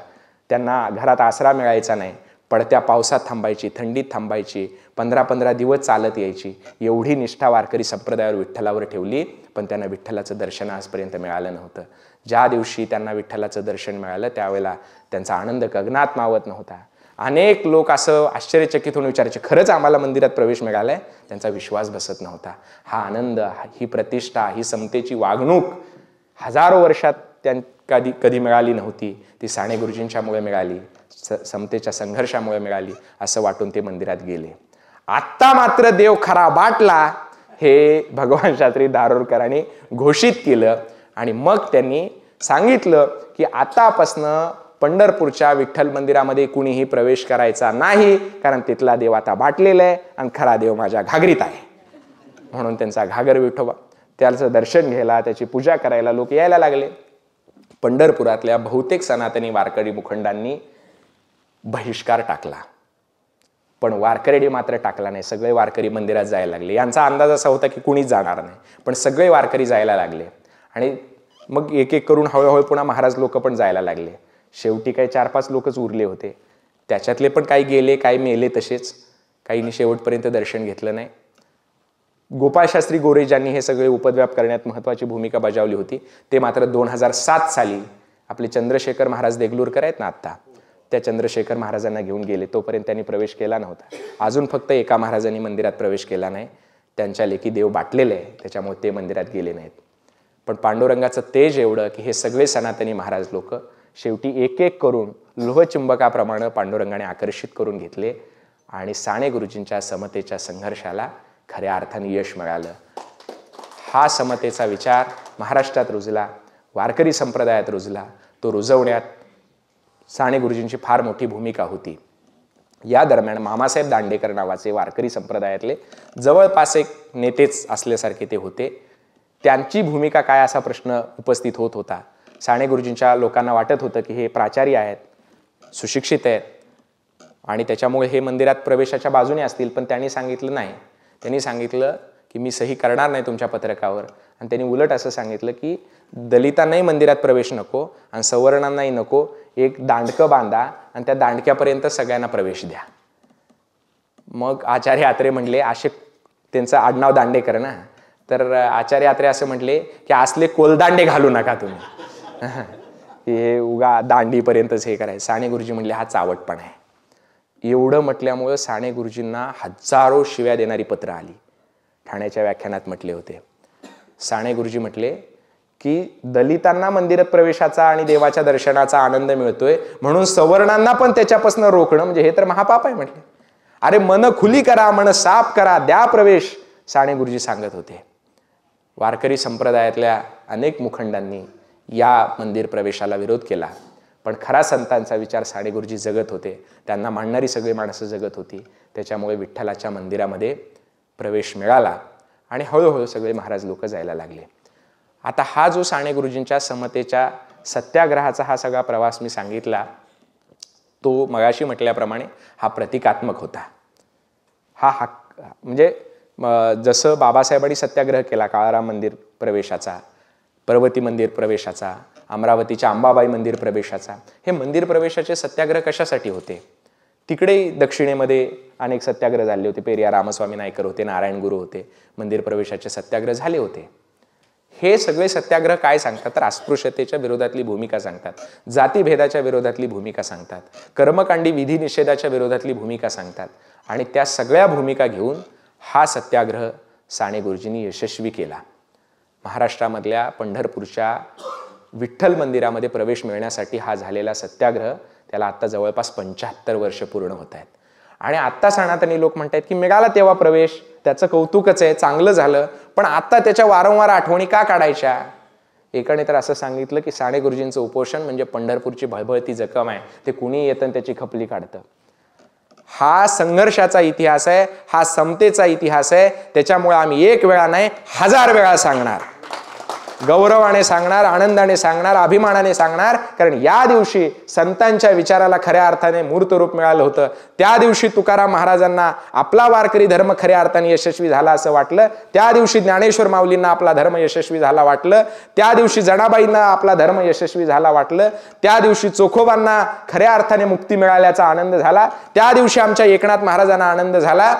त्यांना घरात आसरा मिळायचा नाही. पडत्या पावसात थांबायची, थंडीत थांबायची, 15-15 दिवस चालत यायची. एवढी निष्ठा वारकरी संप्रदायावर विठ्ठलावर ठेवली, पण त्यांना विठ्ठलाचं दर्शन आजपर्यंत मिळालं नव्हतं. ज्या दिवशी त्यांना विठ्ठलाचं दर्शन मिळालं त्यावेळेला त्यांचा आनंद गगनात मावत नव्हता. अनेक लोक असं आश्चर्यचकित होऊन विचारायचे, खरंच आम्हाला मंदिरात प्रवेश मिळालाय? त्यांचा विश्वास बसत नव्हता. हा आनंद, ही प्रतिष्ठा, ही समतेची वागणूक हजारो वर्षात कधी मिळाली नव्हती. ती साने गुरुजींच्यामुळे मिळाली, समतेच्या संघर्षामुळे मिळाली, असं वाटून ते मंदिरात गेले. आत्ता मात्र देव खरा बाटला हे भगवान शास्त्री दारोरकरांनी घोषित केलं. आणि मग त्यांनी सांगितलं की आतापासनं पंढरपूरच्या विठ्ठल मंदिरामध्ये कुणीही प्रवेश करायचा नाही, कारण तिथला देव आता बाटलेला आहे आणि खरा देव माझ्या घागरीत आहे. म्हणून त्यांचा घागर विठोबा, त्याचं दर्शन घ्यायला, त्याची पूजा करायला लोक यायला लागले. पंढरपुरातल्या बहुतेक सनातनी वारकरी मुखंडांनी बहिष्कार टाकला, पण वारकरी मात्र टाकला नाही. सगळे वारकरी मंदिरात जायला लागले. यांचा अंदाज असा होता की कुणीच जाणार नाही, पण सगळे वारकरी जायला लागले. आणि मग एक एक करून हळूहळू पुन्हा महाराज लोक पण जायला लागले. शेवटी काही 4-5 लोकच उरले होते. त्याच्यातले पण काही गेले, काही मेले तसेच, काहींनी शेवटपर्यंत दर्शन घेतलं नाही. गोपाळशास्त्री गोरे ज्यांनी हे सगळे उपद्व्याप करण्यात महत्त्वाची भूमिका बजावली होती, ते मात्र 2007 साली आपले चंद्रशेखर महाराज देगलूरकर आहेत ना आत्ता, त्या चंद्रशेखर महाराजांना घेऊन गेले. तोपर्यंत त्यांनी प्रवेश केला नव्हता. अजून फक्त एका महाराजांनी मंदिरात प्रवेश केला नाही. त्यांच्या लेखी देव बाटलेले आहे, त्याच्यामुळे ते मंदिरात गेले नाहीत. पण पांडुरंगाचं तेज एवढं की हे सगळे सनातनी महाराज लोक शेवटी एक एक करून लोहचुंबकाप्रमाणे पांडुरंगाने आकर्षित करून घेतले आणि साने गुरुजींच्या समतेच्या संघर्षाला खऱ्या अर्थाने यश मिळालं. हा समतेचा विचार महाराष्ट्रात रुजला, वारकरी संप्रदायात रुजला. तो रुजवण्यात साने गुरुजींची फार मोठी भूमिका होती. या दरम्यान मामासाहेब दांडेकर नावाचे वारकरी संप्रदायातले जवळपास एक नेतेच असल्यासारखे ते होते. त्यांची भूमिका काय असा प्रश्न उपस्थित होत होता. साने गुरुजींच्या लोकांना वाटत होतं की हे प्राचार्य आहेत, सुशिक्षित आहेत आणि त्याच्यामुळे हे मंदिरात प्रवेशाच्या बाजूने असतील, पण त्यांनी सांगितलं नाही. त्यांनी सांगितलं की मी सही करणार नाही तुमच्या पत्रकावर. आणि त्यांनी उलट असं सांगितलं की दलितांनाही मंदिरात प्रवेश नको आणि सवर्णांनाही नको, एक दांडकं बांधा आणि त्या दांडक्यापर्यंत सगळ्यांना प्रवेश द्या. मग आचार्य आत्रे म्हणले, असे त्यांचं आडनाव दांडेकर ना, तर आचार्य आत्रे असं म्हटले की असले कोलदांडे घालू नका तुम्ही, हे उगा दांडीपर्यंतच हे करायचं. साने गुरुजी म्हणले हा चावटपण आहे. एवढं म्हटल्यामुळं साने गुरुजींना हजारो शिव्या देणारी पत्र आली. ठाण्याच्या व्याख्यानात म्हटले होते. साने गुरुजी म्हटले की दलितांना मंदिरात प्रवेशाचा आणि देवाच्या दर्शनाचा आनंद मिळतोय, म्हणून सवर्णांना पण त्याच्यापासून रोखणं म्हणजे हे तर महापाप आहे म्हटले. अरे मन खुली करा, मन साफ करा, द्या प्रवेश, साने गुरुजी सांगत होते. वारकरी संप्रदायातल्या अनेक मुखंडांनी या मंदिर प्रवेशाला विरोध केला, पण खरा संतांचा विचार साने गुरुजी जगत होते. त्यांना मानणारी सगळी माणसं जगत होती. त्याच्यामुळे विठ्ठलाच्या मंदिरामध्ये प्रवेश मिळाला आणि हळूहळू सगळे महाराज लोक जायला लागले. आता हा जो साने गुरुजींच्या समतेच्या सत्याग्रहाचा हा सगळा प्रवास मी सांगितला, तो मगाशी म्हटल्याप्रमाणे हा प्रतिकात्मक होता. हा म्हणजे जसं बाबासाहेबांनी सत्याग्रह केला काळाराम मंदिर प्रवेशाचा, पर्वती मंदिर प्रवेशाचा, अमरावतीच्या अंबाबाई मंदिर प्रवेशाचा, हे मंदिर प्रवेशाचे सत्याग्रह कशासाठी होते? तिकडे दक्षिणेमध्ये अनेक सत्याग्रह झाले होते. पेरिया रामस्वामी नायकर होते, नारायण गुरु होते, मंदिर प्रवेशाचे सत्याग्रह झाले होते. हे सगळे सत्याग्रह काय सांगतात तर अस्पृश्यतेच्या विरोधातली भूमिका सांगतात, जातीभेदाच्या विरोधातली भूमिका सांगतात, कर्मकांडी विधी निषेधाच्या विरोधातली भूमिका सांगतात. आणि त्या सगळ्या भूमिका घेऊन हा सत्याग्रह साने गुरुजींनी यशस्वी केला. महाराष्ट्रामधल्या पंढरपूरच्या विठ्ठल मंदिरामध्ये प्रवेश मिळण्यासाठी हा झालेला सत्याग्रह, त्याला आता जवळपास 75 वर्ष पूर्ण होत आहेत. आणि आत्ता सनातनी लोक म्हणतात की मिळाला तेव्हा प्रवेश, त्याचं कौतुकच आहे, चांगलं झालं, पण आता त्याच्या वारंवार आठवणी का काढायच्या. एकाने तर असं सांगितलं की साने गुरुजींचं उपोषण म्हणजे पंढरपूरची भळभळती जखम आहे, ते कुणी येतं आणि त्याची खपली काढतं. हा संघर्षाचा इतिहास आहे, हा समतेचा इतिहास आहे. त्याच्यामुळे आम्ही एक वेळा नाही 1000 वेळा सांगणार, गौरवाने सांगणार, आनंदाने सांगणार, अभिमानाने सांगणार. कारण या दिवशी संतांच्या विचाराला खऱ्या अर्थाने मूर्त रूप मिळालं होतं. त्या दिवशी तुकाराम महाराजांना आपला वारकरी धर्म खऱ्या अर्थाने यशस्वी झाला असं वाटलं. त्या दिवशी ज्ञानेश्वर माऊलींना आपला धर्म यशस्वी झाला वाटलं. त्या दिवशी जनाबाईंना आपला धर्म यशस्वी झाला वाटलं. त्या दिवशी चोखोबांना खऱ्या अर्थाने मुक्ती मिळाल्याचा आनंद झाला. त्या दिवशी आमच्या एकनाथ महाराजांना आनंद झाला.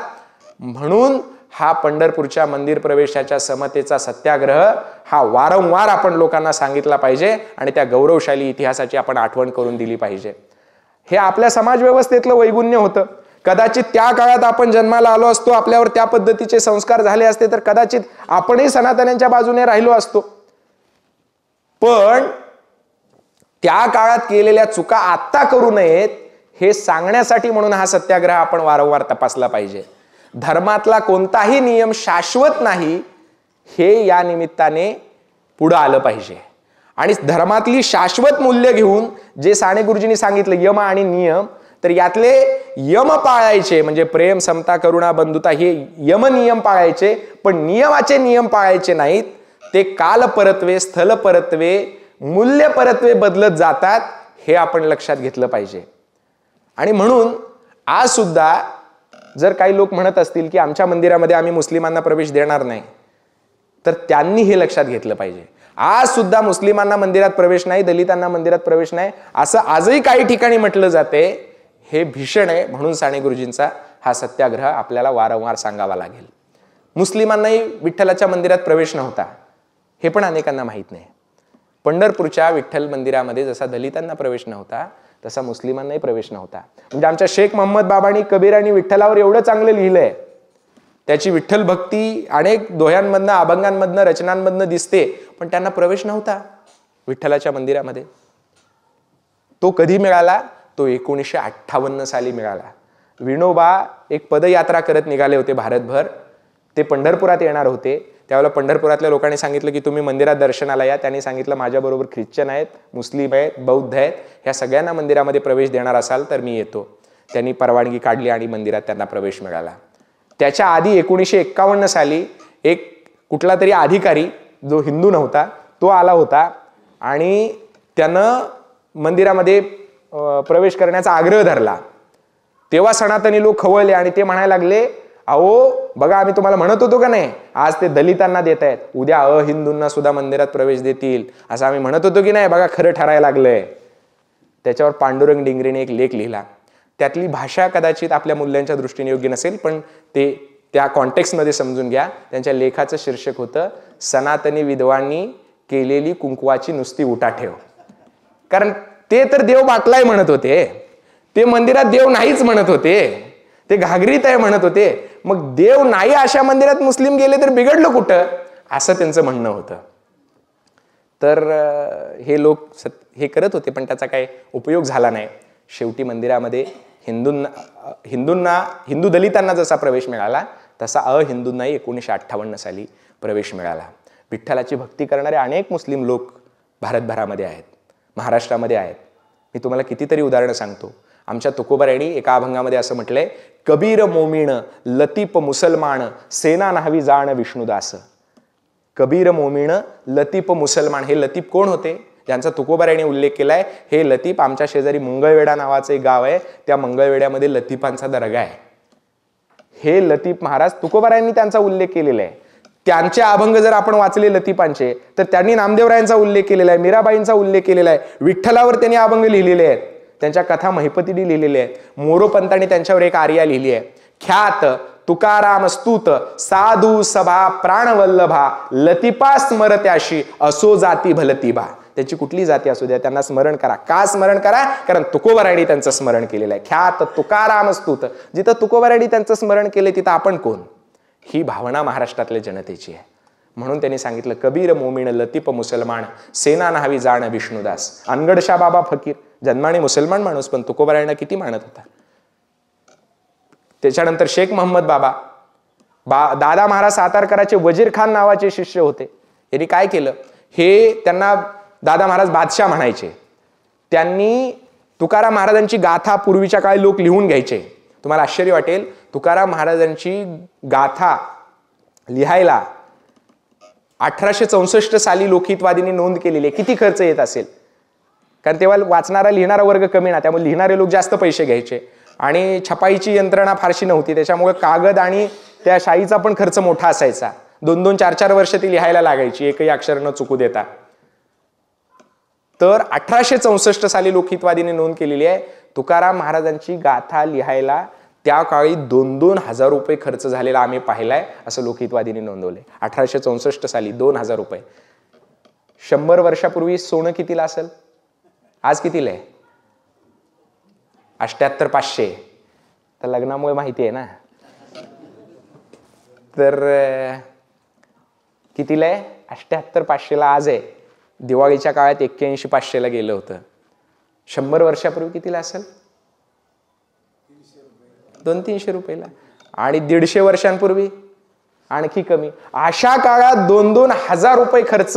म्हणून हा पंढरपूरच्या मंदिर प्रवेशाच्या समतेचा सत्याग्रह हा वारंवार आपण लोकांना सांगितला पाहिजे आणि त्या गौरवशाली इतिहासाची आपण आठवण करून दिली पाहिजे. हे आपल्या समाज व्यवस्थेतलं वैगुण्य होतं. कदाचित त्या काळात आपण जन्माला आलो असतो, आपल्यावर त्या पद्धतीचे संस्कार झाले असते तर कदाचित आपणही सनातन्यांच्या बाजूने राहिलो असतो. पण त्या काळात केलेल्या चुका आत्ता करू नयेत हे सांगण्यासाठी म्हणून हा सत्याग्रह आपण वारंवार तपासला पाहिजे. धर्मातला कोणताही नियम शाश्वत नाही हे या निमित्ताने पुढे आलं पाहिजे. आणि धर्मातली शाश्वत मूल्य घेऊन जे साने गुरुजींनी सांगितलं यम आणि नियम, तर यातले यम पाळायचे म्हणजे प्रेम, समता, करुणा, बंधुता हे यम नियम पाळायचे, पण नियमाचे नियम पाळायचे नाहीत. ते काल परत्वे, स्थल परत्वे, मूल्य परत्वे बदलत जातात हे आपण लक्षात घेतलं पाहिजे. आणि म्हणून आज सुद्धा जर काही लोक म्हणत असतील की आमच्या मंदिरामध्ये आम्ही मुस्लिमांना प्रवेश देणार नाही, तर त्यांनी हे लक्षात घेतलं पाहिजे. आज सुद्धा मुस्लिमांना मंदिरात प्रवेश नाही, दलितांना मंदिरात प्रवेश नाही असं आजही काही ठिकाणी म्हटलं जाते. हे भीषण आहे. म्हणून साने गुरुजींचा हा सत्याग्रह आपल्याला वारंवार सांगावा लागेल. मुस्लिमांनाही विठ्ठलाच्या मंदिरात प्रवेश नव्हता हे पण अनेकांना माहीत नाही. पंढरपूरच्या विठ्ठल मंदिरामध्ये जसा दलितांना प्रवेश नव्हता तसा मुस्लिमांनाही प्रवेश नव्हता. म्हणजे आमच्या शेख मोहम्मद बाबांनी कबीरांनी विठ्ठलावर एवढं चांगलं लिहिलंय, त्याची विठ्ठल भक्ती अनेक दोह्यांमधनं, अभंगांमधनं, रचनांमधनं दिसते, पण त्यांना प्रवेश नव्हता विठ्ठलाच्या मंदिरामध्ये. तो कधी मिळाला? तो 1958 साली मिळाला. विनोबा एक पदयात्रा करत निघाले होते भारतभर. ते पंढरपुरात येणार होते. त्यावेळेला पंढरपुरातल्या लोकांनी सांगितलं की तुम्ही मंदिरात दर्शनाला या. त्यांनी सांगितलं माझ्याबरोबर ख्रिश्चन आहेत, मुस्लिम आहेत, बौद्ध आहेत, ह्या सगळ्यांना मंदिरामध्ये प्रवेश देणार असाल तर मी येतो. त्यांनी परवानगी काढली आणि मंदिरात त्यांना प्रवेश मिळाला. त्याच्या आधी 1951 साली एक कुठला तरी अधिकारी जो हिंदू नव्हता तो आला होता आणि त्यानं मंदिरामध्ये प्रवेश करण्याचा आग्रह धरला. तेव्हा सनातनी लोक खवळले आणि ते म्हणायला लागले, अहो बघा आम्ही तुम्हाला म्हणत होतो का नाही, आज ते दलितांना देत आहेत, उद्या अहिंदूंना सुद्धा मंदिरात प्रवेश देतील असं आम्ही म्हणत होतो की नाही, बघा खरं ठरायला लागलंय. त्याच्यावर पांडुरंग डिंगरेने एक लेख लिहिला. त्यातली भाषा कदाचित आपल्या मूल्यांच्या दृष्टीने योग्य नसेल, पण ते त्या कॉन्टेक्स्टमध्ये समजून घ्या. त्यांच्या लेखाचं शीर्षक होतं सनातनी विद्वांनी केलेली कुंकवाची नुसती उठाठेव. कारण ते तर देव बाटलाय म्हणत होते, ते मंदिरात देव नाहीच म्हणत होते, ते घागरीत आहे म्हणत होते. मग देव नाही अशा मंदिरात मुस्लिम गेले तर बिघडलं कुठं, असं त्यांचं म्हणणं होतं. तर हे लोक हे करत होते पण त्याचा काही उपयोग झाला नाही. शेवटी मंदिरामध्ये हिंदू दलितांना जसा प्रवेश मिळाला तसा अहिंदूंनाही 1958 साली प्रवेश मिळाला. विठ्ठलाची भक्ती करणारे अनेक मुस्लिम लोक भारतभरामध्ये आहेत, महाराष्ट्रामध्ये आहेत. मी तुम्हाला कितीतरी उदाहरणं सांगतो. आमच्या तुकोबारायांनी एका अभंगामध्ये असं म्हटलंय, कबीर मोमीण लतीप मुसलमान सेना न्हावी जाण विष्णुदास. कबीर मोमीण लतीप मुसलमान, हे लतीप कोण होते ज्यांचा तुकोबारायांनी उल्लेख केलाय? हे लतीप आमच्या शेजारी मंगळवेढा नावाचं एक गाव आहे, त्या मंगळवेढ्यामध्ये लतीफांचा दर्गा आहे. हे लतीफ महाराज तुकोबारायांनी त्यांचा उल्लेख केलेला आहे. त्यांचे अभंग जर आपण वाचले लतीफांचे तर त्यांनी नामदेवरायांचा उल्लेख केलेला आहे, मीराबाईंचा उल्लेख केलेला आहे, विठ्ठलावर त्यांनी अभंग लिहिलेले आहेत, त्यांच्या कथा महिपतीने लिहिलेल्या आहेत. मोरोपंतांनी त्यांच्यावर एक आर्या लिहिली आहे. ख्यात तुकाराम स्तुत साधू सभा प्राणवल्लभा लतिपा स्मरत्याशी असो जाती भलतिबा. त्याची कुठली जाती असू द्या त्यांना स्मरण करा. का स्मरण करा? कारण तुकोबारायांनी त्यांचं स्मरण केलेलं आहे. ख्यात तुकाराम स्तुत. जिथं तुकोबारायांनी त्यांचं स्मरण केले तिथं आपण कोण? ही भावना महाराष्ट्रातल्या जनतेची आहे. म्हणून त्यांनी सांगितलं कबीर मोमीन लतीप मुसलमान सेना नाहावी जाण विष्णुदास. अनगडशा बाबा फकीर जन्माने मुसलमान माणूस पण तुकोबारायांना किती मानत होता. त्याच्यानंतर शेख महम्मद बाबा दादा महाराज सातारकरांचे वजीर खान नावाचे शिष्य होते. यांनी काय केलं? हे त्यांना दादा महाराज बादशाह म्हणायचे. त्यांनी तुकाराम महाराजांची गाथा पूर्वीच्या काळी लोक लिहून घ्यायचे. तुम्हाला आश्चर्य वाटेल, तुकाराम महाराजांची गाथा लिहायला 1864 साली लोकहितवादींनी नोंद केलेली आहे. किती खर्च येत असेल? कारण तेव्हा वाचणारा लिहिणारा वर्ग कमी ना, त्यामुळे लिहिणारे लोक जास्त पैसे घ्यायचे आणि छपाईची यंत्रणा फारशी नव्हती. त्याच्यामुळे कागद आणि त्या शाईचा पण खर्च मोठा असायचा. 2-2, 4-4 वर्ष ती लिहायला लागायची एकही अक्षर न चुकू देता. तर 1864 साली लोकहितवादीने नोंद केलेली आहे तुकाराम महाराजांची गाथा लिहायला त्या काळी 2-2 हजार रुपये खर्च झालेला आम्ही पाहिलाय असं लोकहितवादीने नोंदवले. 1864 साली 2,000 रुपये. 100 वर्षापूर्वी सोनं कितीला असेल? आज कितीला आहे? 78,500. तर लग्नामुळे माहिती आहे ना. तर कितीला आहे? 78,500ला आज आहे. दिवाळीच्या काळात 81,500ला गेलं होतं. 100 वर्षापूर्वी कितीला असेल? 200-300 रुपयाला. आणि 150 वर्षांपूर्वी आणखी कमी. अशा काळात 2-2 हजार रुपये खर्च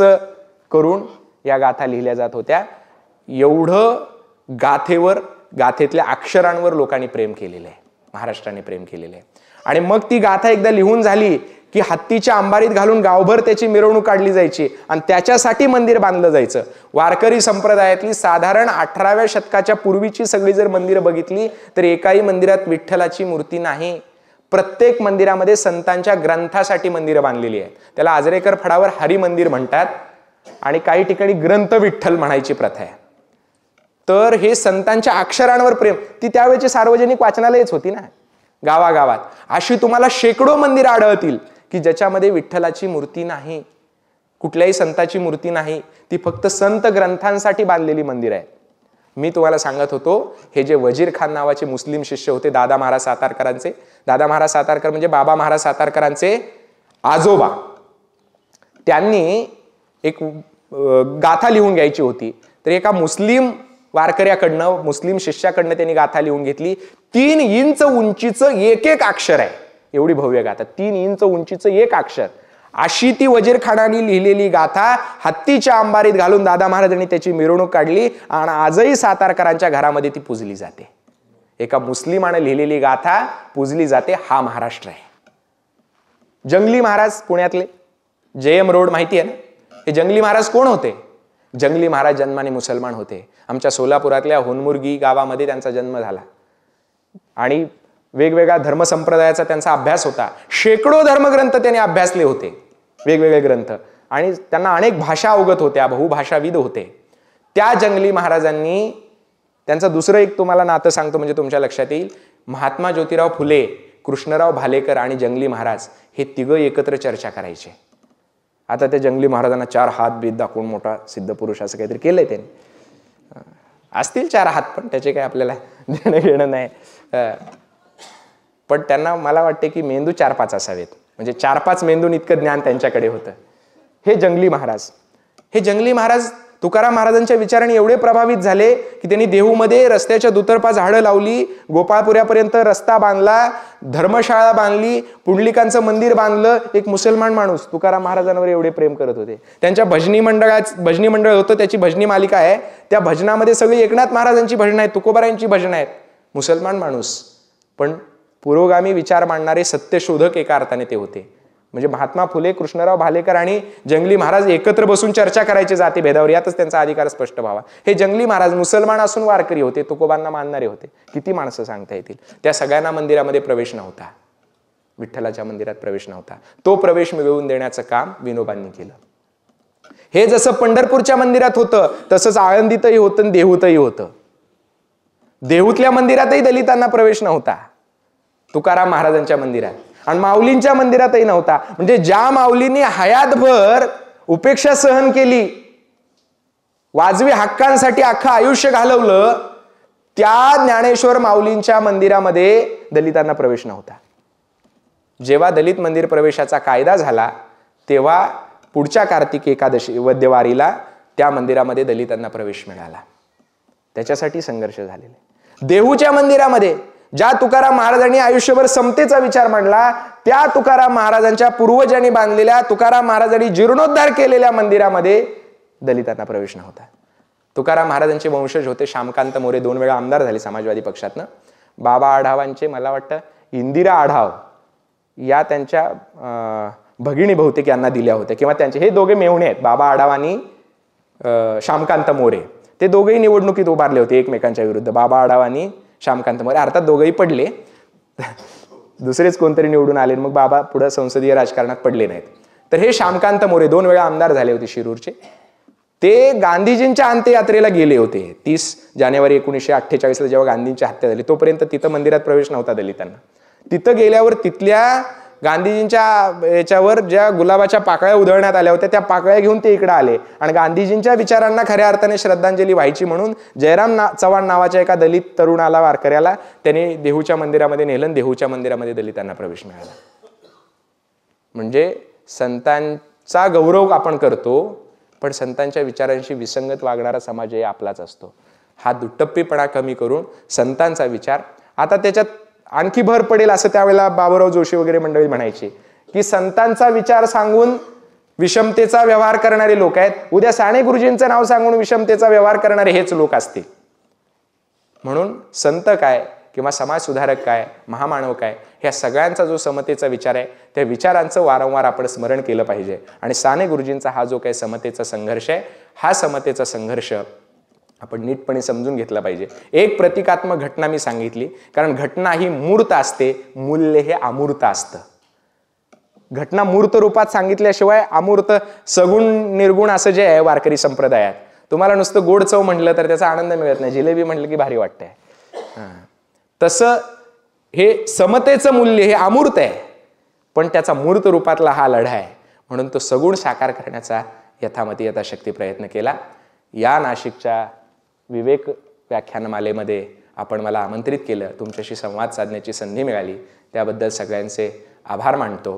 करून या गाथा लिहिल्या जात होत्या. एवढं गाथेतल्या अक्षरांवर लोकांनी प्रेम केलेलं आहे, महाराष्ट्राने प्रेम केलेलं आहे. आणि मग ती गाथा एकदा लिहून झाली की हत्तीच्या अंबारीत घालून गावभर त्याची मिरवणूक काढली जायची आणि त्याच्यासाठी मंदिर बांधलं जायचं. वारकरी संप्रदायातली साधारण 18व्या शतकाच्या पूर्वीची सगळी जर मंदिरं बघितली तर एकाही मंदिरात विठ्ठलाची मूर्ती नाही. प्रत्येक मंदिरामध्ये संतांच्या ग्रंथासाठी मंदिरं बांधलेली आहेत. त्याला आजरेकर फडावर हरी मंदिर म्हणतात आणि काही ठिकाणी ग्रंथ विठ्ठल म्हणायची प्रथा आहे. तर हे संतांच्या अक्षरांवर प्रेम. ती त्यावेळेची सार्वजनिक वाचनालयच होती ना गावागावात. अशी तुम्हाला शेकडो मंदिरं आढळतील की ज्याच्यामध्ये विठ्ठलाची मूर्ती नाही, कुठल्याही संताची मूर्ती नाही. ती फक्त संत ग्रंथांसाठी बांधलेली मंदिर आहे. मी तुम्हाला सांगत होतो हे जे वजीर खान नावाचे मुस्लिम शिष्य होते दादा महाराज सातारकरांचे. दादा महाराज सातारकर म्हणजे बाबा महाराज सातारकरांचे आजोबा. त्यांनी एक गाथा लिहून घ्यायची होती. तर एका मुस्लिम वारकऱ्याकडनं, मुस्लिम शिष्याकडनं त्यांनी गाथा लिहून घेतली. 3 इंच उंचीचं एक अक्षर आहे. एवढी भव्य गाथा, 3 इंच उंचीचं एक अक्षर. अशी ती वजीर खानाने लिहिलेली गाथा हत्तीच्या अंबारीत घालून दादा महाराजांनी त्याची मिरवणूक काढली आणि आजही सातारकरांच्या घरामध्ये ती पूजली जाते. एका मुस्लिमाने लिहिलेली गाथा पूजली जाते. हा महाराष्ट्र आहे. जंगली महाराज पुण्यातले, JM रोड माहिती आहे ना. हे जंगली महाराज कोण होते? जंगली महाराज जन्माने मुसलमान होते. आमच्या सोलापुरातल्या होनमुर्गी गावामध्ये त्यांचा जन्म झाला आणि वेगवेगळ्या धर्मसंप्रदायाचा त्यांचा अभ्यास होता. शेकडो धर्मग्रंथ त्यांनी अभ्यासले होते, वेगवेगळे ग्रंथ, आणि त्यांना अनेक भाषा अवगत होत्या, बहुभाषाविद होते. त्या जंगली महाराजांनी त्यांचं दुसरं एक तुम्हाला नातं सांगतो म्हणजे तुमच्या लक्षात येईल. महात्मा ज्योतिराव फुले, कृष्णराव भालेकर आणि जंगली महाराज हे तिघं एकत्र चर्चा करायचे. आता त्या जंगली महाराजांना 4 हात बीत दाखवून मोठा सिद्ध पुरुष असं काहीतरी केलंय त्यांनी. असतील 4 हात पण त्याचे काही आपल्याला देणं घेणं नाही. पण त्यांना मला वाटते की मेंदू 4-5 असावेत. म्हणजे 4-5 मेंदून इतकं ज्ञान त्यांच्याकडे होतं. हे जंगली महाराज तुकाराम महाराजांच्या विचाराने एवढे प्रभावित झाले की त्यांनी देहूमध्ये रस्त्याच्या दुतर्फा झाडं लावली, गोपाळपुऱ्यापर्यंत रस्ता बांधला, धर्मशाळा बांधली, पुंडलिकांचं मंदिर बांधलं. एक मुसलमान माणूस तुकाराम महाराजांवर एवढे प्रेम करत होते. त्यांच्या भजनी मंडळ होतं, त्याची भजनी मालिका आहे. त्या भजनामध्ये सगळी एकनाथ महाराजांची भजनं आहेत, तुकोबारायांची भजनं आहेत. मुसलमान माणूस पण पुरोगामी विचार मांडणारे सत्यशोधक एका अर्थाने ते होते. म्हणजे महात्मा फुले, कृष्णराव भालेकर आणि जंगली महाराज एकत्र बसून चर्चा करायचे जाती भेदावर. यातच त्यांचा अधिकार स्पष्ट व्हावा. हे जंगली महाराज मुसलमान असून वारकरी होते, तुकोबांना मानणारे होते. किती माणसं सांगता येतील. त्या सगळ्यांना मंदिरामध्ये प्रवेश नव्हता, विठ्ठलाच्या मंदिरात प्रवेश नव्हता. तो प्रवेश मिळवून देण्याचं काम विनोबांनी केलं. हे जसं पंढरपूरच्या मंदिरात होतं तसंच आळंदीतही होतं आणि देहूतही होतं. देहूतल्या मंदिरातही दलितांना प्रवेश नव्हता तुकाराम महाराजांच्या मंदिरात. आणि माऊलींच्या मंदिरातही नव्हता. म्हणजे ज्या माऊलींनी हयातभर उपेक्षा सहन केली, वाजवी हक्कांसाठी अख्खं आयुष्य घालवलं, त्या ज्ञानेश्वर माऊलींच्या मंदिरामध्ये दलितांना प्रवेश नव्हता. जेव्हा दलित मंदिर प्रवेशाचा कायदा झाला तेव्हा पुढच्या कार्तिक एकादशी वद्यवारीला त्या मंदिरामध्ये दलितांना प्रवेश मिळाला. त्याच्यासाठी संघर्ष झालेले. देहूच्या मंदिरामध्ये ज्या तुकाराम महाराजांनी आयुष्यभर समतेचा विचार मांडला, त्या तुकाराम महाराजांच्या पूर्वजांनी बांधलेल्या, तुकाराम महाराजांनी जीर्णोद्धार केलेल्या मंदिरामध्ये दलितांना प्रवेश नव्हता. तुकाराम महाराजांचे वंशज होते श्यामकांत मोरे, 2 वेळा आमदार झाले समाजवादी पक्षातनं. बाबा आढावांचे मला वाटतं इंदिरा आढाव या त्यांच्या भगिनी बहुतेक यांना दिल्या होत्या, किंवा त्यांचे हे दोघे मेहुणे आहेत, बाबा आढाव आणि श्यामकांत मोरे. ते दोघेही निवडणुकीत उभारले होते एकमेकांच्या विरुद्ध, बाबा आढाव आणि श्यामकांत मोरे. अर्थात दोघेही पडले, दुसरेच कोणतरी निवडून आले, मग बाबा पुढे संसदीय राजकारणात पडले नाहीत. तर हे श्यामकांत मोरे 2 वेळा आमदार झाले होते शिरूरचे. ते गांधीजींच्या अंत्ययात्रेला गेले होते. 30 जानेवारी 1948 जेव्हा गांधींची हत्या झाली, तोपर्यंत तिथं मंदिरात प्रवेश नव्हता दलितांना. तिथं गेल्यावर तिथल्या गांधीजींच्या याच्यावर ज्या गुलाबाच्या पाकळ्या उधळण्यात आल्या होत्या, त्या पाकळ्या घेऊन ते इकडे आले आणि गांधीजींच्या विचारांना खऱ्या अर्थाने श्रद्धांजली व्हायची म्हणून जयराम चव्हाण नावाच्या एका दलित तरुणाला, वारकऱ्याला त्याने देहूच्या मंदिरामध्ये नेलं. देहूच्या मंदिरामध्ये दलितांना प्रवेश मिळाला. म्हणजे संतांचा गौरव आपण करतो, पण संतांच्या विचारांशी विसंगत वागणारा समाज हे आपलाच असतो. हा दुट्टप्पीपणा कमी करून संतांचा विचार, आता त्याच्यात आणखी भर पडेल असं त्यावेळेला बाबूराव जोशी वगैरे मंडळी म्हणायची की संतांचा विचार सांगून विषमतेचा व्यवहार करणारे लोक आहेत, उद्या साने गुरुजींचं नाव सांगून विषमतेचा व्यवहार करणारे हेच लोक असतील. म्हणून संत काय किंवा समाज सुधारक काय, महामानव काय, ह्या सगळ्यांचा जो समतेचा विचार आहे, त्या विचारांचं वारंवार आपण स्मरण केलं पाहिजे. आणि साने गुरुजींचा हा जो काही समतेचा संघर्ष आहे, हा समतेचा संघर्ष आपण नीटपणे समजून घेतला पाहिजे. एक प्रतिकात्मक घटना मी सांगितली, कारण घटना ही मूर्त असते, मूल्य हे अमूर्त असतं. घटना मूर्त रूपात सांगितल्याशिवाय अमूर्त, सगुण निर्गुण असं जे आहे वारकरी संप्रदायात, तुम्हाला नुसतं गोड चव म्हटलं तर त्याचा आनंद मिळत नाही, जिलेबी म्हटलं की भारी वाटतंय. तसं हे समतेचं मूल्य हे अमूर्त आहे, पण त्याचा मूर्त रूपातला हा लढा आहे. म्हणून तो सगुण साकार करण्याचा यथामती यथाशक्ती प्रयत्न केला. या नाशिकच्या विवेक व्याख्यानमालेमध्ये आपण मला आमंत्रित केलं, तुमच्याशी संवाद साधण्याची संधी मिळाली, त्याबद्दल सगळ्यांचे आभार मानतो.